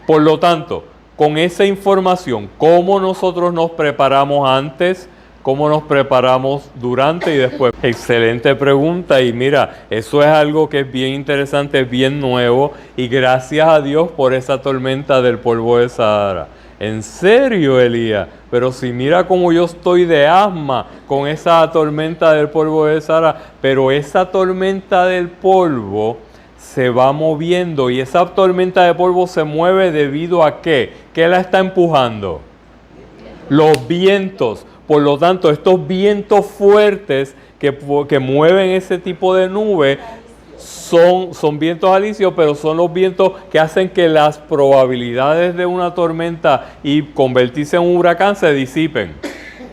Por lo tanto, con esa información, ¿cómo nosotros nos preparamos antes? ¿Cómo nos preparamos durante y después? Excelente pregunta, y mira, eso es algo que es bien interesante, es bien nuevo, y gracias a Dios por esa tormenta del polvo de Sahara. ¿En serio, Elías? Pero si mira cómo yo estoy de asma con esa tormenta del polvo de Sahara, pero esa tormenta del polvo se va moviendo, y esa tormenta de polvo se mueve debido a ¿qué? ¿Qué la está empujando? Los vientos. Por lo tanto, estos vientos fuertes que mueven ese tipo de nube son vientos alisios, pero son los vientos que hacen que las probabilidades de una tormenta y convertirse en un huracán se disipen,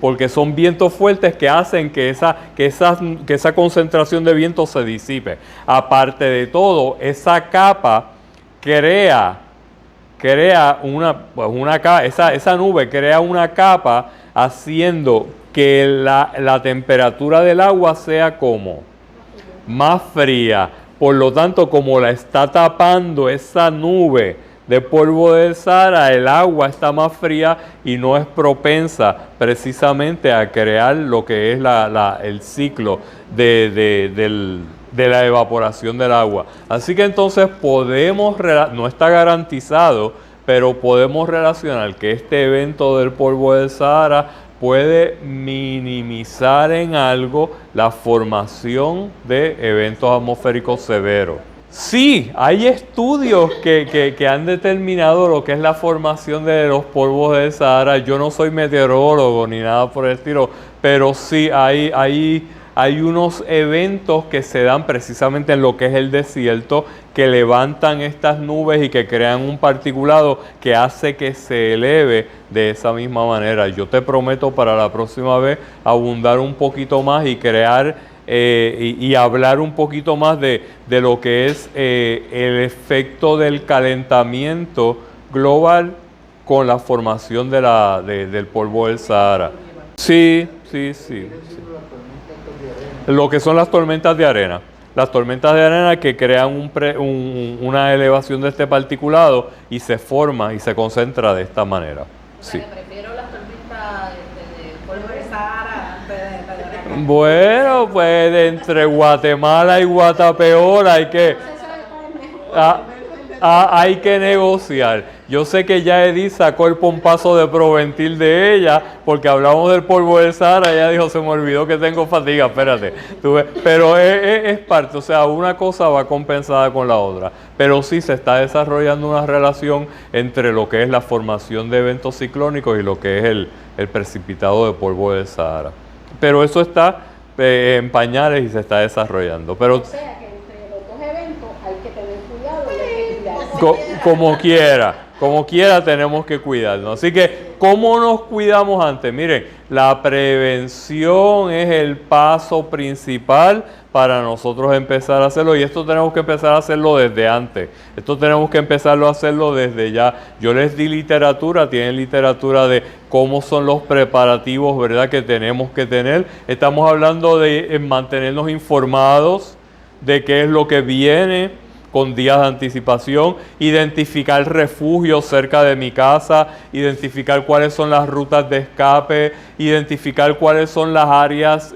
porque son vientos fuertes que hacen que esa concentración de vientos se disipe. Aparte de todo, esa capa crea esa nube crea una capa, haciendo que la temperatura del agua sea como más fría. Por lo tanto, como la está tapando esa nube de polvo del Sahara, el agua está más fría y no es propensa precisamente a crear lo que es el ciclo de la evaporación del agua. Así que entonces no está garantizado, pero podemos relacionar que este evento del polvo del Sahara puede minimizar en algo la formación de eventos atmosféricos severos. Sí, hay estudios que han determinado lo que es la formación de los polvos del Sahara. Yo no soy meteorólogo ni nada por el estilo, pero sí hay unos eventos que se dan precisamente en lo que es el desierto, que levantan estas nubes y que crean un particulado que hace que se eleve de esa misma manera. Yo te prometo para la próxima vez abundar un poquito más y crear y hablar un poquito más de lo que es el efecto del calentamiento global con la formación del polvo del Sahara. Sí. Lo que son las tormentas de arena. Las tormentas de arena que crean una elevación de este particulado y se forma y se concentra de esta manera. Sí. Prefiero las tormentas de polvo de Sahara antes de Bueno, pues entre Guatemala y Guatapeor hay que negociar. Yo sé que ya Edith sacó el pompazo de Proventil de ella, porque hablamos del polvo del Sahara. Ella dijo, se me olvidó que tengo fatiga, espérate. Pero es parte, o sea, una cosa va compensada con la otra. Pero sí se está desarrollando una relación entre lo que es la formación de eventos ciclónicos y lo que es el precipitado de polvo del Sahara. Pero eso está en pañales y se está desarrollando. Pero, O sea que entre los dos eventos hay que tener cuidado y hay que cuidarse. como quiera tenemos que cuidarnos. Así que, ¿cómo nos cuidamos antes? Miren, la prevención es el paso principal para nosotros empezar a hacerlo, y esto tenemos que empezar a hacerlo desde antes. Esto tenemos que empezarlo a hacerlo desde ya. Yo les di literatura, tienen literatura de cómo son los preparativos, ¿verdad?, que tenemos que tener. Estamos hablando de mantenernos informados de qué es lo que viene con días de anticipación, identificar refugios cerca de mi casa, identificar cuáles son las rutas de escape, identificar cuáles son las áreas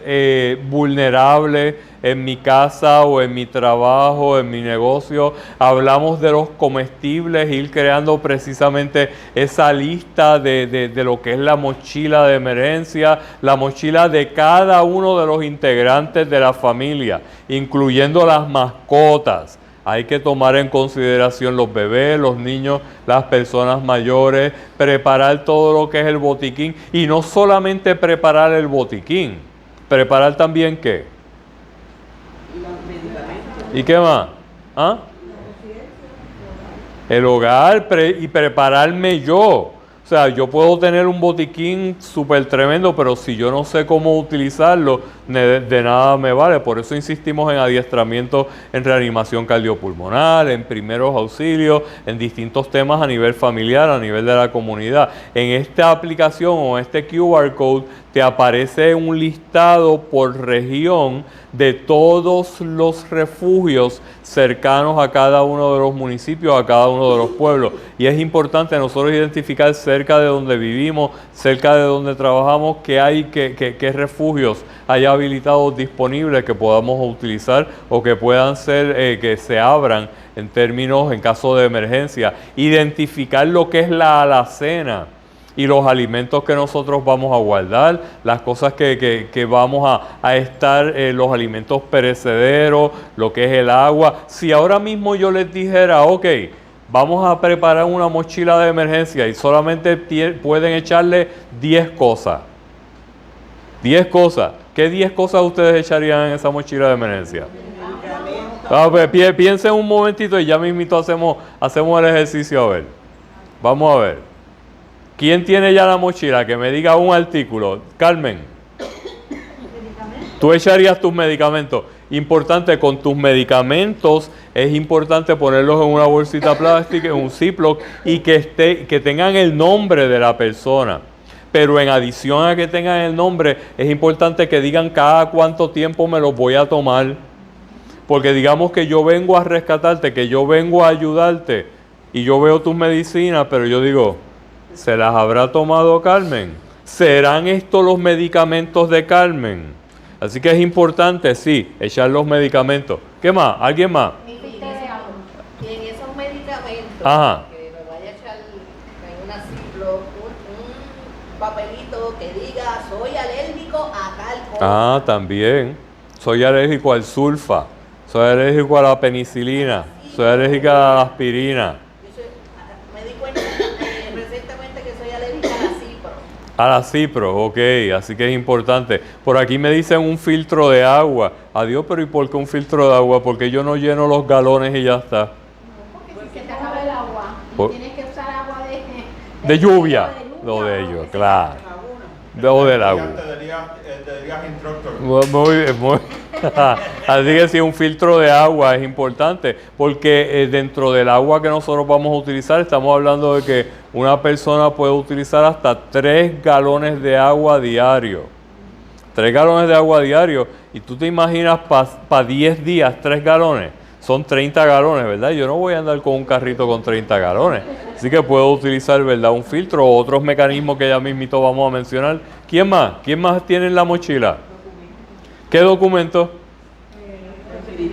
vulnerables en mi casa o en mi trabajo, en mi negocio. Hablamos de los comestibles, ir creando precisamente esa lista de lo que es la mochila de emergencia, la mochila de cada uno de los integrantes de la familia, incluyendo las mascotas. Hay que tomar en consideración los bebés, los niños, las personas mayores, preparar todo lo que es el botiquín. Y no solamente preparar el botiquín, preparar también ¿qué? ¿Y qué más? ¿Ah? El hogar y prepararme yo. O sea, yo puedo tener un botiquín súper tremendo, pero si yo no sé cómo utilizarlo, de nada me vale. Por eso insistimos en adiestramiento en reanimación cardiopulmonar, en primeros auxilios, en distintos temas a nivel familiar, a nivel de la comunidad. En esta aplicación o este QR Code te aparece un listado por región de todos los refugios cercanos a cada uno de los municipios, a cada uno de los pueblos. Y es importante nosotros identificar cerca de donde vivimos, cerca de donde trabajamos, qué refugios hay habilitados disponibles que podamos utilizar o que puedan ser, que se abran en caso de emergencia. Identificar lo que es la alacena y los alimentos que nosotros vamos a guardar, las cosas que vamos a estar, los alimentos perecederos, lo que es el agua. Si ahora mismo yo les dijera, ok, vamos a preparar una mochila de emergencia y solamente pueden echarle 10 cosas. 10 cosas. ¿Qué 10 cosas ustedes echarían en esa mochila de emergencia? Piensen un momentito y ya mismito hacemos el ejercicio a ver. Vamos a ver. ¿Quién tiene ya la mochila? Que me diga un artículo. Carmen. Tú echarías tus medicamentos. Importante, con tus medicamentos es importante ponerlos en una bolsita plástica, en un Ziploc, y que tengan el nombre de la persona. Pero en adición a que tengan el nombre, es importante que digan cada cuánto tiempo me los voy a tomar. Porque digamos que yo vengo a rescatarte, que yo vengo a ayudarte, y yo veo tus medicinas, pero yo digo, ¿se las habrá tomado Carmen? ¿Serán estos los medicamentos de Carmen? Así que es importante, sí, echar los medicamentos. ¿Qué más? ¿Alguien más? Y en esos medicamentos, Ajá. que me vaya a echar en una Ziploc un papelito que diga soy alérgico a tal cosa. Ah, también. Soy alérgico al sulfa, soy alérgico a la penicilina, soy alérgico a la aspirina. Me di cuenta recientemente que soy alérgica a la Cipro. A la Cipro, ok, así que es importante. Por aquí me dicen un filtro de agua. Adiós, pero ¿y por qué un filtro de agua? Porque yo no lleno los galones y ya está. Porque si se te acaba el agua Por- y tienes que usar agua De lluvia, lo de ellos, claro. O del agua. Te digas instructor. Muy. Así que sí, un filtro de agua es importante, porque dentro del agua que nosotros vamos a utilizar, estamos hablando de que una persona puede utilizar hasta 3 galones de agua diario. 3 galones de agua diario, y tú te imaginas para 10 días 3 galones, son 30 galones, ¿verdad? Yo no voy a andar con un carrito con 30 galones. Así que puedo utilizar, ¿verdad?, un filtro o otros mecanismos que ya mismito vamos a mencionar. ¿Quién más? ¿Quién más tiene en la mochila? ¿Qué documento? El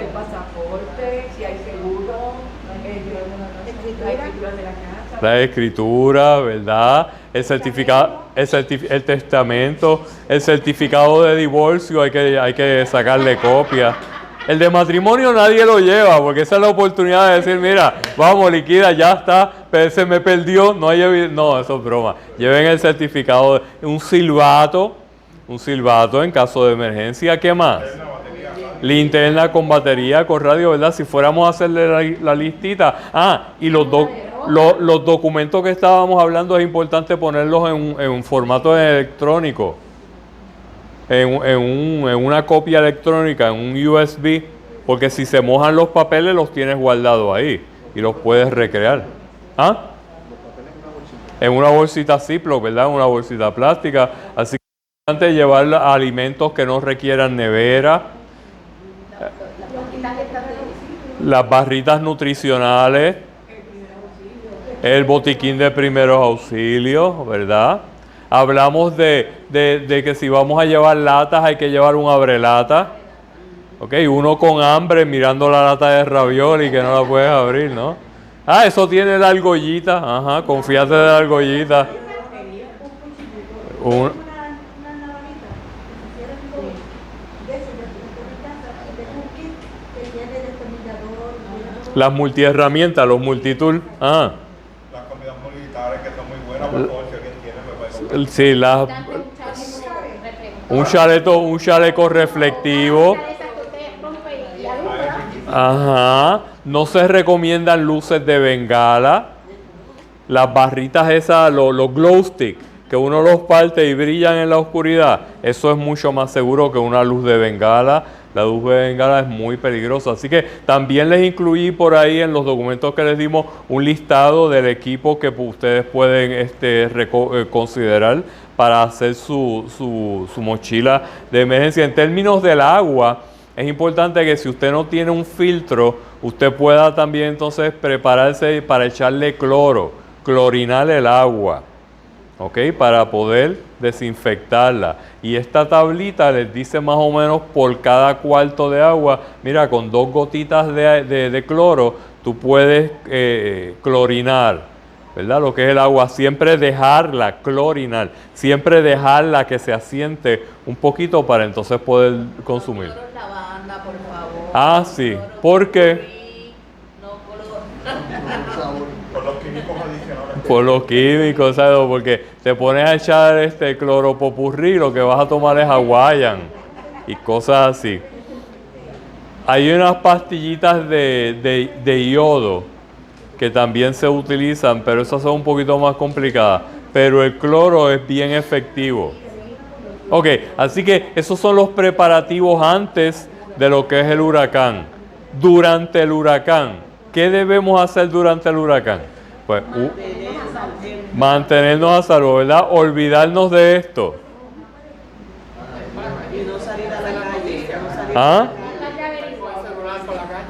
pasaporte, si hay seguro, la escritura de la casa. La escritura, ¿verdad? El certificado, el testamento, el certificado de divorcio, hay que sacarle copia. El de matrimonio nadie lo lleva, porque esa es la oportunidad de decir, mira, vamos, liquida, ya está, pero se me perdió, no eso es broma. Lleven el certificado, un silbato en caso de emergencia. ¿Qué más? Linterna con batería, con radio, ¿verdad? Si fuéramos a hacerle la listita. Y los documentos que estábamos hablando es importante ponerlos en un formato electrónico. En una copia electrónica, en un USB, porque si se mojan los papeles los tienes guardados ahí y los puedes recrear. En una bolsita Ziploc, ¿verdad? En una bolsita plástica. Así que es importante llevar alimentos que no requieran nevera, las barritas nutricionales, el botiquín de primeros auxilios, ¿verdad? Hablamos de que si vamos a llevar latas hay que llevar un abrelata. Ok, uno con hambre mirando la lata de ravioli que no la puedes abrir, ¿no? Eso tiene la argollita. Ajá, confíate de la argollita. Las multiherramientas, los multitool. Las comidas militares que son muy buenas, por favor, si alguien tiene, me puede comprar. Sí, un chaleco reflectivo. Ajá. No se recomiendan luces de bengala. Las barritas esas, los glow stick, que uno los parte y brillan en la oscuridad. Eso es mucho más seguro que una luz de bengala. La luz de bengala es muy peligrosa. Así que también les incluí por ahí en los documentos que les dimos un listado del equipo que ustedes pueden considerar para hacer su mochila de emergencia. En términos del agua, es importante que si usted no tiene un filtro, usted pueda también entonces prepararse para echarle clorinar el agua, ¿ok? Para poder desinfectarla. Y esta tablita les dice más o menos por cada cuarto de agua, mira, con 2 gotitas de cloro, tú puedes clorinar, ¿verdad? Lo que es el agua, siempre dejarla clorinar, siempre dejarla que se asiente un poquito para entonces poder consumir. Lavanda, por favor. Ah, sí, ¿por qué? Por los químicos adicionales. Por los químicos, ¿sabes? Porque te pones a echar cloropopurrí, lo que vas a tomar es Hawaiian y cosas así. Hay unas pastillitas de yodo que también se utilizan, pero esas son un poquito más complicadas. Pero el cloro es bien efectivo. Ok, así que esos son los preparativos antes de lo que es el huracán. Durante el huracán, ¿qué debemos hacer durante el huracán? Pues mantenernos a salvo, ¿verdad? Olvidarnos de esto. Y no salir a la calle. ¿Ah?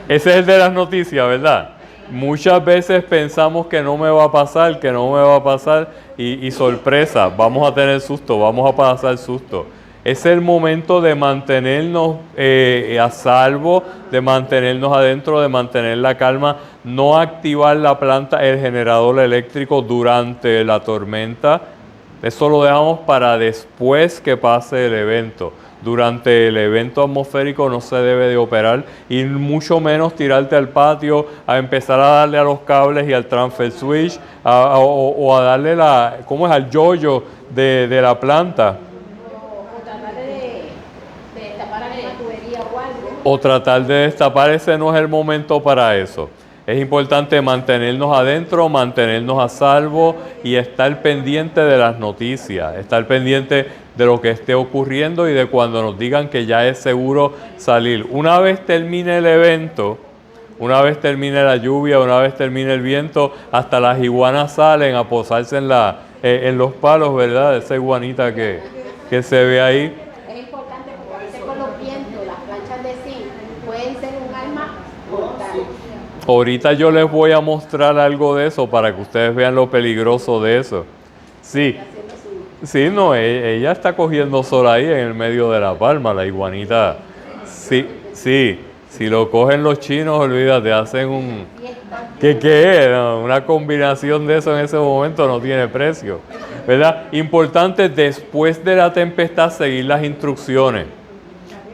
Ese es el de las noticias, ¿verdad? Muchas veces pensamos que no me va a pasar, y sorpresa, vamos a tener susto, vamos a pasar susto. Es el momento de mantenernos a salvo, de mantenernos adentro, de mantener la calma, no activar el generador eléctrico durante la tormenta. Eso lo dejamos para después que pase el evento. Durante el evento atmosférico no se debe de operar y mucho menos tirarte al patio a empezar a darle a los cables y al transfer switch o a darle al yoyo de la planta. O tratar de destapar, ese no es el momento para eso. Es importante mantenernos adentro, mantenernos a salvo y estar pendiente de las noticias, estar pendiente de lo que esté ocurriendo y de cuando nos digan que ya es seguro salir. Una vez termine el evento, una vez termine la lluvia, una vez termine el viento, hasta las iguanas salen a posarse en los palos, ¿verdad? Esa iguanita que se ve ahí. Es importante porque a veces con los vientos, las planchas de zinc pueden ser un arma mortal. Ahorita yo les voy a mostrar algo de eso para que ustedes vean lo peligroso de eso. Sí, sí, no, ella está cogiendo sol ahí en el medio de la palma, la iguanita. Sí, si lo cogen los chinos, olvídate, hacen un... ¿Qué es? No, una combinación de eso en ese momento no tiene precio, ¿verdad? Importante después de la tempestad seguir las instrucciones.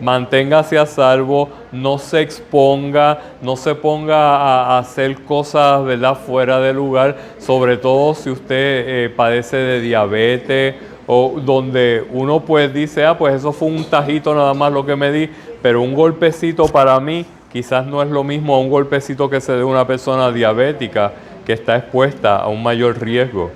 Manténgase a salvo, no se exponga, no se ponga a hacer cosas, ¿verdad?, fuera de lugar, sobre todo si usted padece de diabetes o donde uno pues dice, pues eso fue un tajito nada más lo que me di, pero un golpecito para mí quizás no es lo mismo a un golpecito que se dé una persona diabética que está expuesta a un mayor riesgo.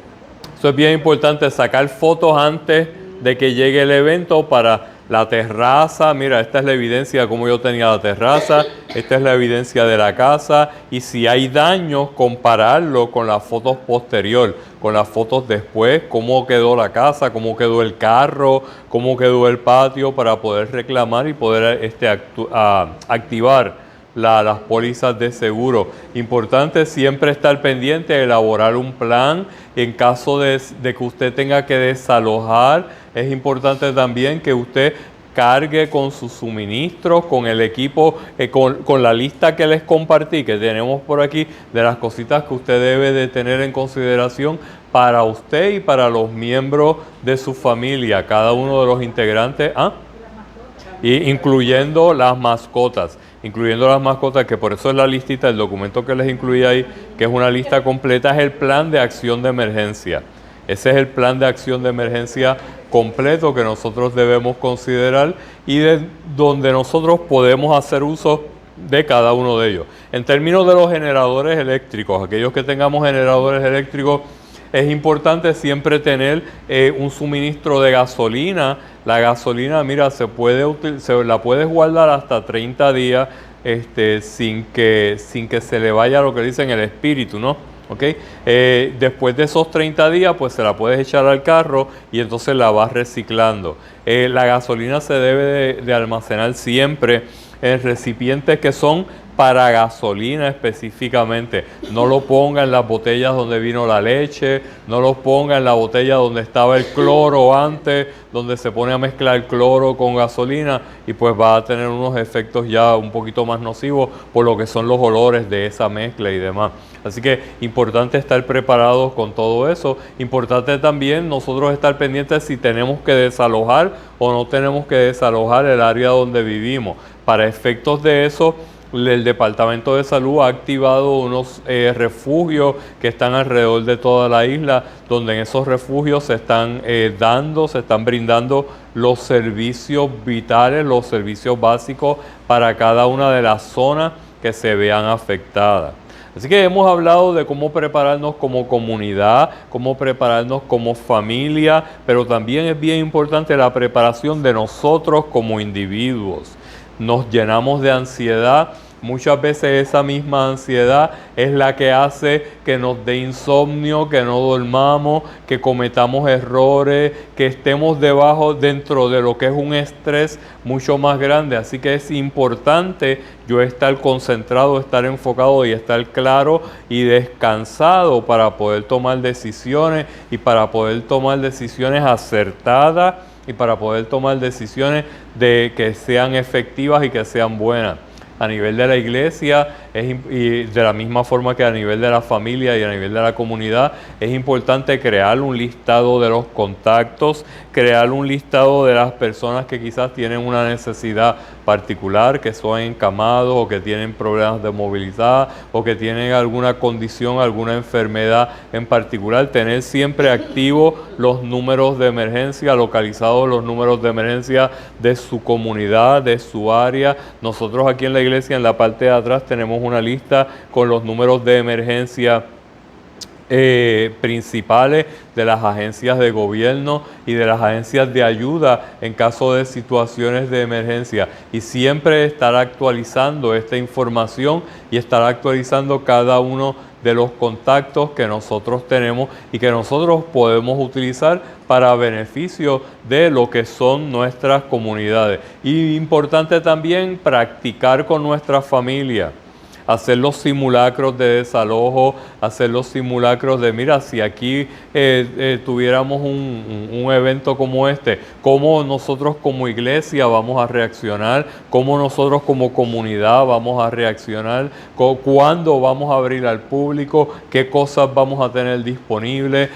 Eso es bien importante, sacar fotos antes de que llegue el evento para la terraza. Mira, esta es la evidencia de cómo yo tenía la terraza, esta es la evidencia de la casa, y si hay daños, compararlo con las fotos posterior, con las fotos después, cómo quedó la casa, cómo quedó el carro, cómo quedó el patio, para poder reclamar y poder activar las pólizas de seguro. Importante siempre estar pendiente, elaborar un plan. En caso de que usted tenga que desalojar, es importante también que usted cargue con sus suministros, con el equipo, con la lista que les compartí, que tenemos por aquí, de las cositas que usted debe de tener en consideración para usted y para los miembros de su familia, cada uno de los integrantes, incluyendo las mascotas. incluyendo las mascotas, que por eso es la listita, el documento que les incluí ahí, que es una lista completa, es el plan de acción de emergencia. Ese es el plan de acción de emergencia completo que nosotros debemos considerar y de donde nosotros podemos hacer uso de cada uno de ellos. En términos de los generadores eléctricos, aquellos que tengamos generadores eléctricos, es importante siempre tener un suministro de gasolina. La gasolina, mira, se la puedes guardar hasta 30 días sin que se le vaya lo que dicen el espíritu, ¿no? ¿Okay? Después de esos 30 días, pues se la puedes echar al carro y entonces la vas reciclando. La gasolina se debe de almacenar siempre en recipientes que son para gasolina específicamente. No lo ponga en las botellas donde vino la leche, no lo ponga en la botella donde estaba el cloro antes, donde se pone a mezclar cloro con gasolina y pues va a tener unos efectos ya un poquito más nocivos por lo que son los olores de esa mezcla y demás. Así que importante estar preparados con todo eso. Importante también nosotros estar pendientes si tenemos que desalojar o no tenemos que desalojar el área donde vivimos. Para efectos de eso, el Departamento de Salud ha activado unos refugios que están alrededor de toda la isla, donde en esos refugios se están brindando los servicios vitales, los servicios básicos para cada una de las zonas que se vean afectadas. Así que hemos hablado de cómo prepararnos como comunidad, cómo prepararnos como familia, pero también es bien importante la preparación de nosotros como individuos. Nos llenamos de ansiedad. Muchas veces esa misma ansiedad es la que hace que nos dé insomnio, que no dormamos, que cometamos errores, que estemos dentro de lo que es un estrés mucho más grande. Así que es importante yo estar concentrado, estar enfocado y estar claro y descansado para poder tomar decisiones y para poder tomar decisiones acertadas y para poder tomar decisiones que sean efectivas y que sean buenas. A nivel de la iglesia y de la misma forma que a nivel de la familia y a nivel de la comunidad, es importante crear un listado de los contactos, crear un listado de las personas que quizás tienen una necesidad particular, que son encamados o que tienen problemas de movilidad o que tienen alguna condición, alguna enfermedad en particular. Tener siempre activos los números de emergencia, localizados los números de emergencia de su comunidad, de su área. Nosotros aquí en la iglesia, en la parte de atrás, tenemos una lista con los números de emergencia principales de las agencias de gobierno y de las agencias de ayuda en caso de situaciones de emergencia, y siempre estar actualizando esta información y estar actualizando cada uno de los contactos que nosotros tenemos y que nosotros podemos utilizar para beneficio de lo que son nuestras comunidades. Y importante también practicar con nuestra familia. Hacer los simulacros de desalojo, hacer los simulacros de, mira, si aquí tuviéramos un evento como este, cómo nosotros como iglesia vamos a reaccionar, cómo nosotros como comunidad vamos a reaccionar, cuándo vamos a abrir al público, qué cosas vamos a tener disponibles,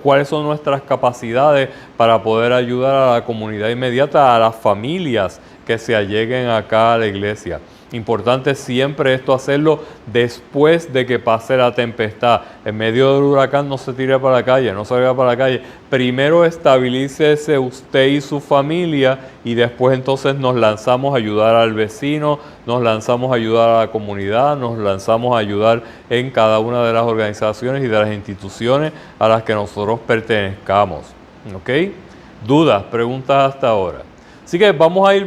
cuáles son nuestras capacidades para poder ayudar a la comunidad inmediata, a las familias que se alleguen acá a la iglesia. Importante siempre esto hacerlo después de que pase la tempestad. En medio del huracán no se tire para la calle, no salga para la calle. Primero estabilícese usted y su familia y después entonces nos lanzamos a ayudar al vecino, nos lanzamos a ayudar a la comunidad, nos lanzamos a ayudar en cada una de las organizaciones y de las instituciones a las que nosotros pertenezcamos. ¿Ok? ¿Dudas, preguntas hasta ahora? Así que vamos a ir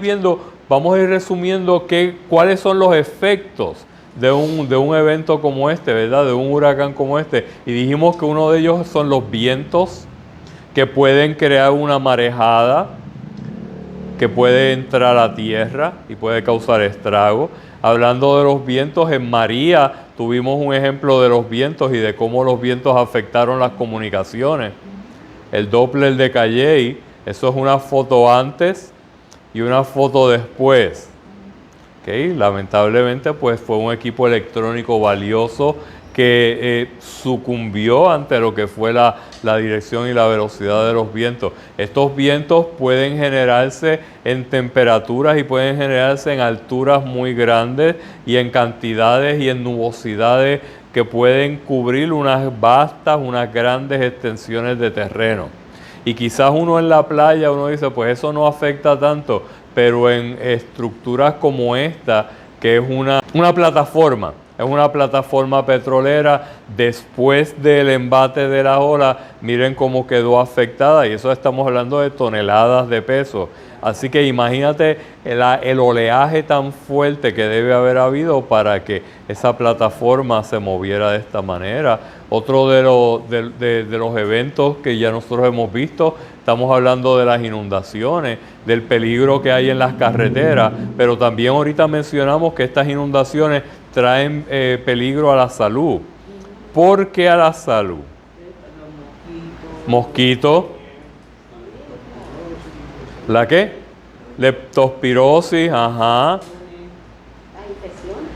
resumiendo cuáles son los efectos de un evento como este, ¿verdad? De un huracán como este. Y dijimos que uno de ellos son los vientos, que pueden crear una marejada, que puede entrar a tierra y puede causar estragos. Hablando de los vientos, en María tuvimos un ejemplo de los vientos y de cómo los vientos afectaron las comunicaciones. El Doppler de Calley, eso es una foto antes y una foto después. ¿Okay? Lamentablemente pues fue un equipo electrónico valioso que sucumbió ante lo que fue la dirección y la velocidad de los vientos. Estos vientos pueden generarse en temperaturas y pueden generarse en alturas muy grandes y en cantidades y en nubosidades que pueden cubrir unas vastas, unas grandes extensiones de terreno. Y quizás uno en la playa, uno dice, pues eso no afecta tanto, pero en estructuras como esta, que es una plataforma, es una plataforma petrolera, después del embate de la ola, miren cómo quedó afectada, y eso estamos hablando de toneladas de peso. Así que imagínate el oleaje tan fuerte que debe haber habido para que esa plataforma se moviera de esta manera. Otro de los eventos que ya nosotros hemos visto, estamos hablando de las inundaciones, del peligro que hay en las carreteras, pero también ahorita mencionamos que estas inundaciones traen peligro a la salud. ¿Por qué a la salud? Mosquitos. ¿La qué? Leptospirosis, ajá.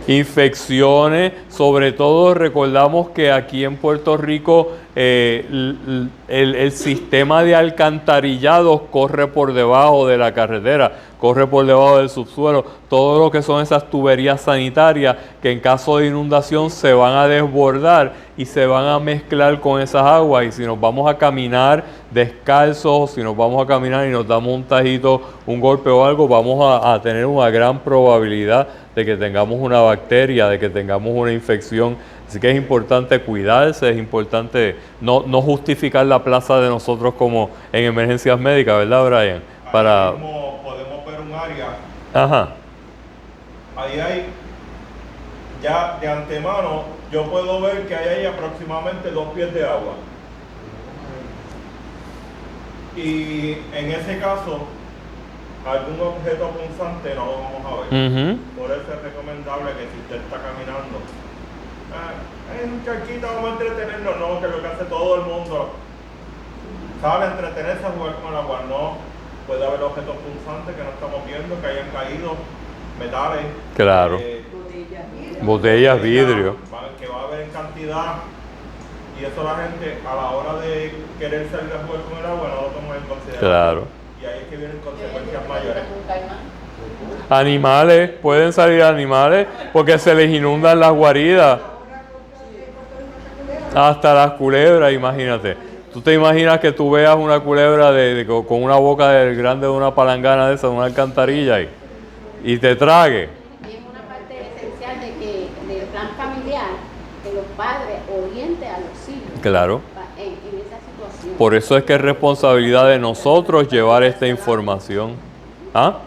Infecciones, sobre todo recordamos que aquí en Puerto Rico el sistema de alcantarillados corre por debajo de la carretera, corre por debajo del subsuelo, todo lo que son esas tuberías sanitarias que en caso de inundación se van a desbordar y se van a mezclar con esas aguas, y si nos vamos a caminar descalzos, si nos vamos a caminar y nos damos un tajito, un golpe o algo, vamos a tener una gran probabilidad de que tengamos una bacteria, de que tengamos una infección. Así que es importante cuidarse, es importante no justificar la plaza de nosotros como en emergencias médicas, ¿verdad, Brian? Ahí mismo podemos ver un área. Ajá. Ahí hay, ya de antemano, yo puedo ver que ahí hay aproximadamente 2 pies de agua. Y en ese caso, algún objeto punzante no lo vamos a ver. Por eso es recomendable que si usted está caminando, en un charquito vamos a entretenernos, no, que es lo que hace todo el mundo. Sabe entretenerse a jugar con el agua, no. Puede haber objetos punzantes que no estamos viendo, que hayan caído, metales. Claro. Botellas, vidrio. Que va a haber en cantidad. Y eso la gente a la hora de querer salir a jugar con el agua no lo toma en consideración. Claro. Y ahí es que vienen consecuencias mayores. Animales, pueden salir animales porque se les inundan las guaridas. Hasta las culebras, imagínate. ¿Tú te imaginas que tú veas una culebra con una boca grande de una palangana de esa, de una alcantarilla y te trague? Y es una parte esencial del plan familiar, que los padres orienten a los hijos. Claro. En esa situación. Por eso es que es responsabilidad de nosotros llevar esta información. ¿Ah?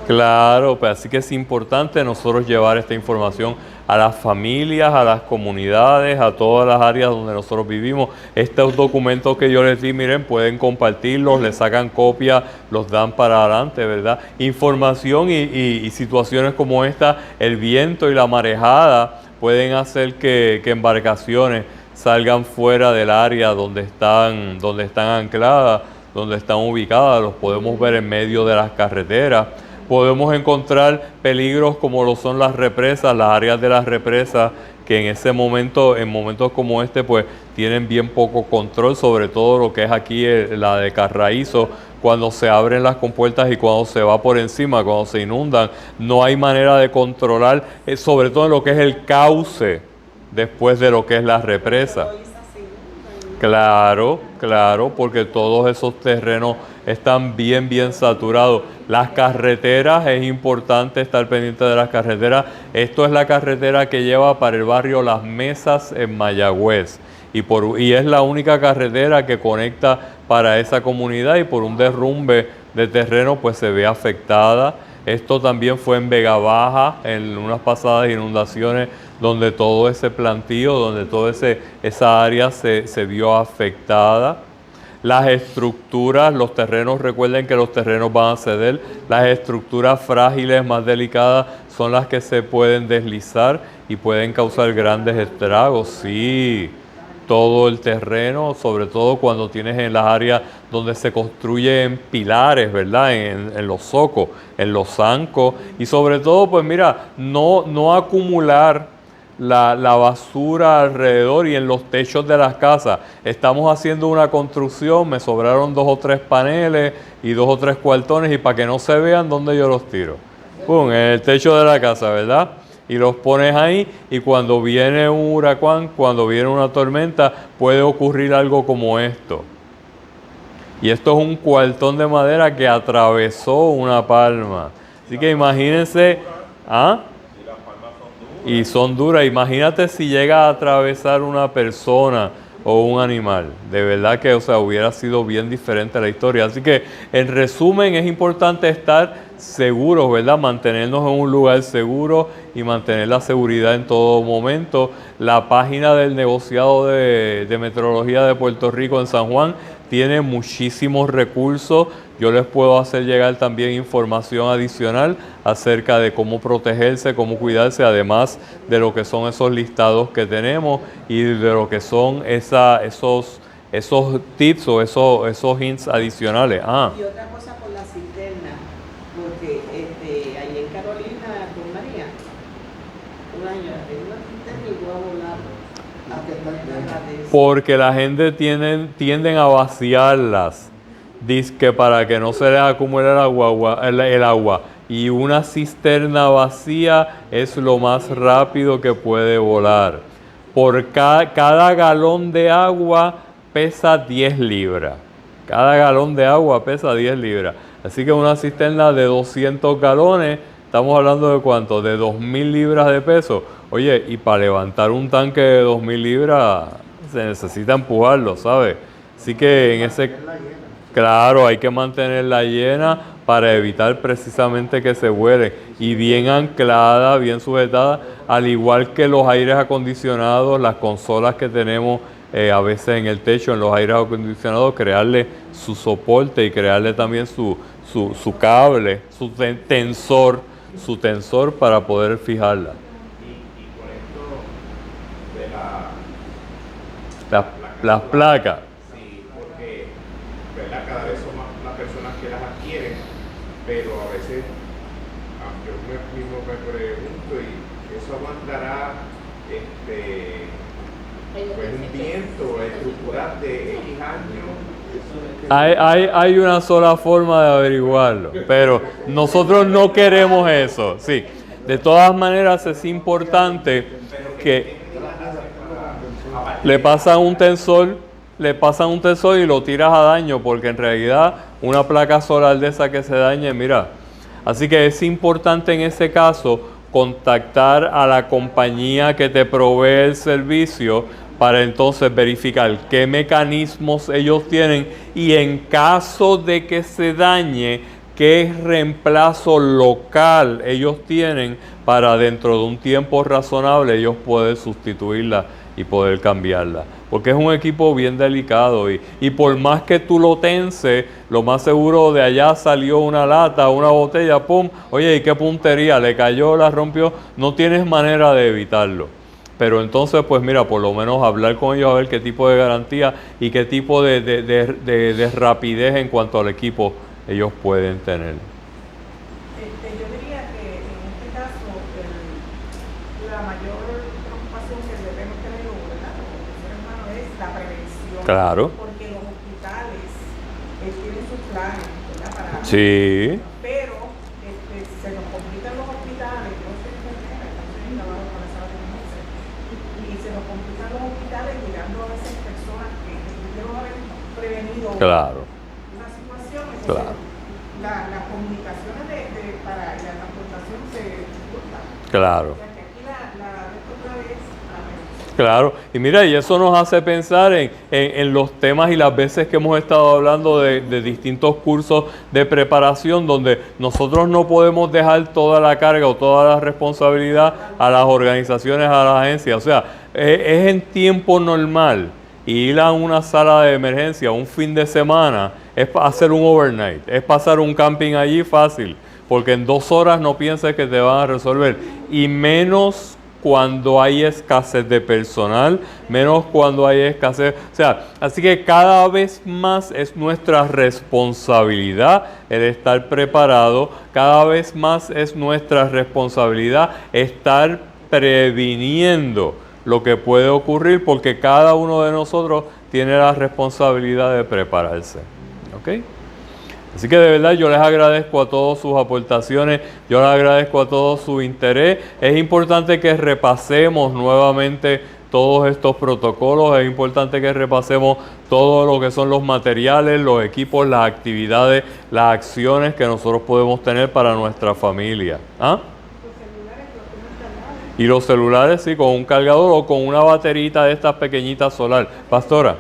Claro, pues así que es importante nosotros llevar esta información a las familias, a las comunidades, a todas las áreas donde nosotros vivimos. Estos documentos que yo les di, miren, pueden compartirlos, les sacan copia, los dan para adelante, ¿verdad? Información y situaciones como esta, el viento y la marejada pueden hacer que embarcaciones salgan fuera del área donde están ancladas, donde están ubicadas. Los podemos ver en medio de las carreteras. Podemos encontrar peligros como lo son las represas, las áreas de las represas, que en ese momento, en momentos como este, pues tienen bien poco control, sobre todo lo que es aquí la de Carraízo, cuando se abren las compuertas y cuando se va por encima, cuando se inundan, no hay manera de controlar, sobre todo en lo que es el cauce, después de lo que es la represa. Claro, porque todos esos terrenos están bien saturados. Las carreteras, es importante estar pendiente de las carreteras. Esto es la carretera que lleva para el barrio Las Mesas en Mayagüez. Y es la única carretera que conecta para esa comunidad, y por un derrumbe de terreno pues se ve afectada. Esto también fue en Vega Baja, en unas pasadas inundaciones, donde todo ese plantío, donde toda esa área se vio afectada. Las estructuras, los terrenos, recuerden que los terrenos van a ceder. Las estructuras frágiles, más delicadas, son las que se pueden deslizar y pueden causar grandes estragos. Sí, todo el terreno, sobre todo cuando tienes en las áreas donde se construyen pilares, ¿verdad? En los zocos, en los zancos, y sobre todo, pues mira, no acumular la basura alrededor y en los techos de las casas. Estamos haciendo una construcción, me sobraron 2 o 3 paneles y 2 o 3 cuartones y para que no se vean dónde yo los tiro. ¡Pum! En el techo de la casa, ¿verdad? Y los pones ahí y cuando viene un huracán, cuando viene una tormenta, puede ocurrir algo como esto. Y esto es un cuartón de madera que atravesó una palma. Así que imagínense, ¿ah? Y son duras. Imagínate si llega a atravesar una persona o un animal. De verdad que, hubiera sido bien diferente la historia. Así que, en resumen, es importante estar seguros, ¿verdad? Mantenernos en un lugar seguro y mantener la seguridad en todo momento. La página del negociado de meteorología de Puerto Rico en San Juan tiene muchísimos recursos. Yo les puedo hacer llegar también información adicional acerca de cómo protegerse, cómo cuidarse, además de lo que son esos listados que tenemos y de lo que son esos tips o esos hints adicionales. Y otra cosa con la cisterna, porque allí en Carolina, con María, un año, en una cisterna y voy a volar. Porque la gente tienden a vaciarlas, dizque para que no se les acumule el agua. Y una cisterna vacía es lo más rápido que puede volar. Por cada galón de agua pesa 10 libras. Cada galón de agua pesa 10 libras. Así que una cisterna de 200 galones, estamos hablando de ¿cuánto? De 2.000 libras de peso. Oye, y para levantar un tanque de 2.000 libras se necesita empujarlo, ¿sabes? Así que claro, hay que mantenerla llena para evitar precisamente que se vuele. Y bien anclada, bien sujetada, al igual que los aires acondicionados, las consolas que tenemos a veces en el techo, en los aires acondicionados, crearle su soporte y crearle también su cable, su tensor para poder fijarla. Y con esto de Las placas. Sí, porque ¿verdad? Cada vez son más las personas que las adquieren, pero a veces yo mismo me pregunto, ¿y eso aguantará pues un viento estructural de X años? Hay una sola forma de averiguarlo, pero nosotros no queremos eso. Sí, de todas maneras es importante que le pasan un tensor y lo tiras a daño, porque en realidad una placa solar de esa que se dañe, mira. Así que es importante en ese caso contactar a la compañía que te provee el servicio para entonces verificar qué mecanismos ellos tienen y en caso de que se dañe, qué reemplazo local ellos tienen para dentro de un tiempo razonable ellos poder sustituirla y poder cambiarla. Porque es un equipo bien delicado y por más que tú lo tenses, lo más seguro de allá salió una lata, una botella, ¡pum! Oye, ¿y qué puntería? Le cayó, la rompió. No tienes manera de evitarlo. Pero entonces, pues mira, por lo menos hablar con ellos a ver qué tipo de garantía y qué tipo de rapidez en cuanto al equipo ellos pueden tener. Yo diría que en este caso la mayor preocupación que debemos tener, ¿verdad? Como seres humanos, es la prevención. Claro. Porque los hospitales tienen sus planes, ¿verdad? Para Sí. pero se nos complican los hospitales. Yo soy enfermera, entonces trabajo con la sala de emergencia. Y se nos complican los hospitales llegando a veces personas que pudieron haber prevenido Claro. una situación. Entonces, Claro. las comunicaciones para la transportación se dificultan. Claro. O sea que aquí la respuesta es a menos. Claro, y mira, y eso nos hace pensar en los temas y las veces que hemos estado hablando de distintos cursos de preparación donde nosotros no podemos dejar toda la carga o toda la responsabilidad a las organizaciones, a las agencias. O sea, es en tiempo normal ir a una sala de emergencia un fin de semana, es hacer un overnight, es pasar un camping allí fácil, porque en 2 horas no pienses que te van a resolver, y menos cuando hay escasez de personal, menos cuando hay escasez, o sea, así que cada vez más es nuestra responsabilidad el estar preparado, cada vez más es nuestra responsabilidad estar previniendo lo que puede ocurrir, porque cada uno de nosotros tiene la responsabilidad de prepararse. ¿Ok? Así que de verdad yo les agradezco a todos sus aportaciones, yo les agradezco a todos su interés. Es importante que repasemos nuevamente todos estos protocolos, es importante que repasemos todo lo que son los materiales, los equipos, las actividades, las acciones que nosotros podemos tener para nuestra familia. ¿Ah? Y los celulares, sí, con un cargador o con una baterita de estas pequeñitas solar. Pastora.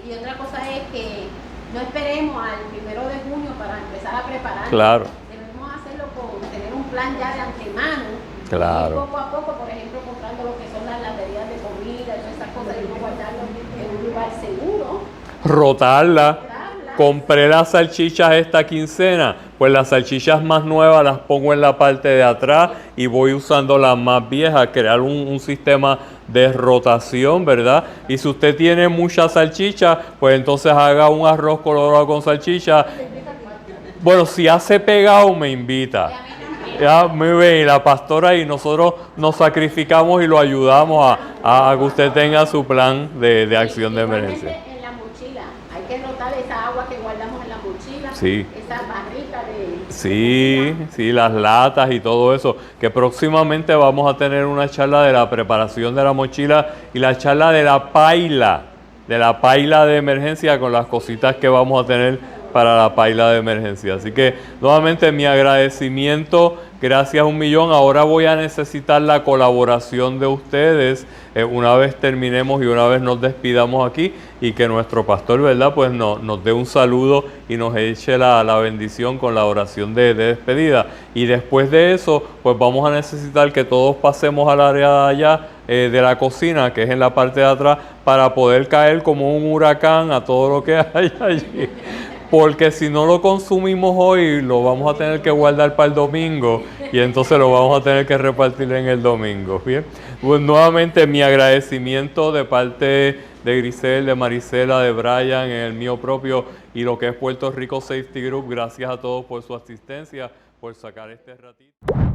Y otra cosa es que no esperemos al 1 de junio para empezar a preparar. Claro. Debemos hacerlo con tener un plan ya de antemano. Claro. Y poco a poco, por ejemplo, comprando lo que son las laterías de comida, todas esas cosas, y guardarlo en un lugar seguro. Rotarla. Compré las salchichas esta quincena, pues las salchichas más nuevas las pongo en la parte de atrás y voy usando las más viejas, crear un sistema de rotación, ¿verdad? Y si usted tiene muchas salchichas, pues entonces haga un arroz colorado con salchicha. Bueno, si hace pegado, me invita. Ya, muy bien, y la pastora y nosotros nos sacrificamos y lo ayudamos a que usted tenga su plan de acción de emergencia. En la mochila, hay que rotar esa agua que guardamos en la mochila, Sí. esa barrita de... Sí, las latas y todo eso, que próximamente vamos a tener una charla de la preparación de la mochila y la charla de la paila de emergencia con las cositas que vamos a tener para la paila de emergencia. Así que nuevamente mi agradecimiento, gracias un millón. Ahora voy a necesitar la colaboración de ustedes una vez terminemos y una vez nos despidamos aquí y que nuestro pastor, ¿verdad? Pues nos dé un saludo y nos eche la bendición con la oración de despedida. Y después de eso, pues vamos a necesitar que todos pasemos al área de allá de la cocina, que es en la parte de atrás, para poder caer como un huracán a todo lo que hay allí. Porque si no lo consumimos hoy, lo vamos a tener que guardar para el domingo y entonces lo vamos a tener que repartir en el domingo. Bien, pues nuevamente mi agradecimiento de parte de Grisel, de Marisela, de Brian, el mío propio y lo que es Puerto Rico Safety Group. Gracias a todos por su asistencia, por sacar este ratito.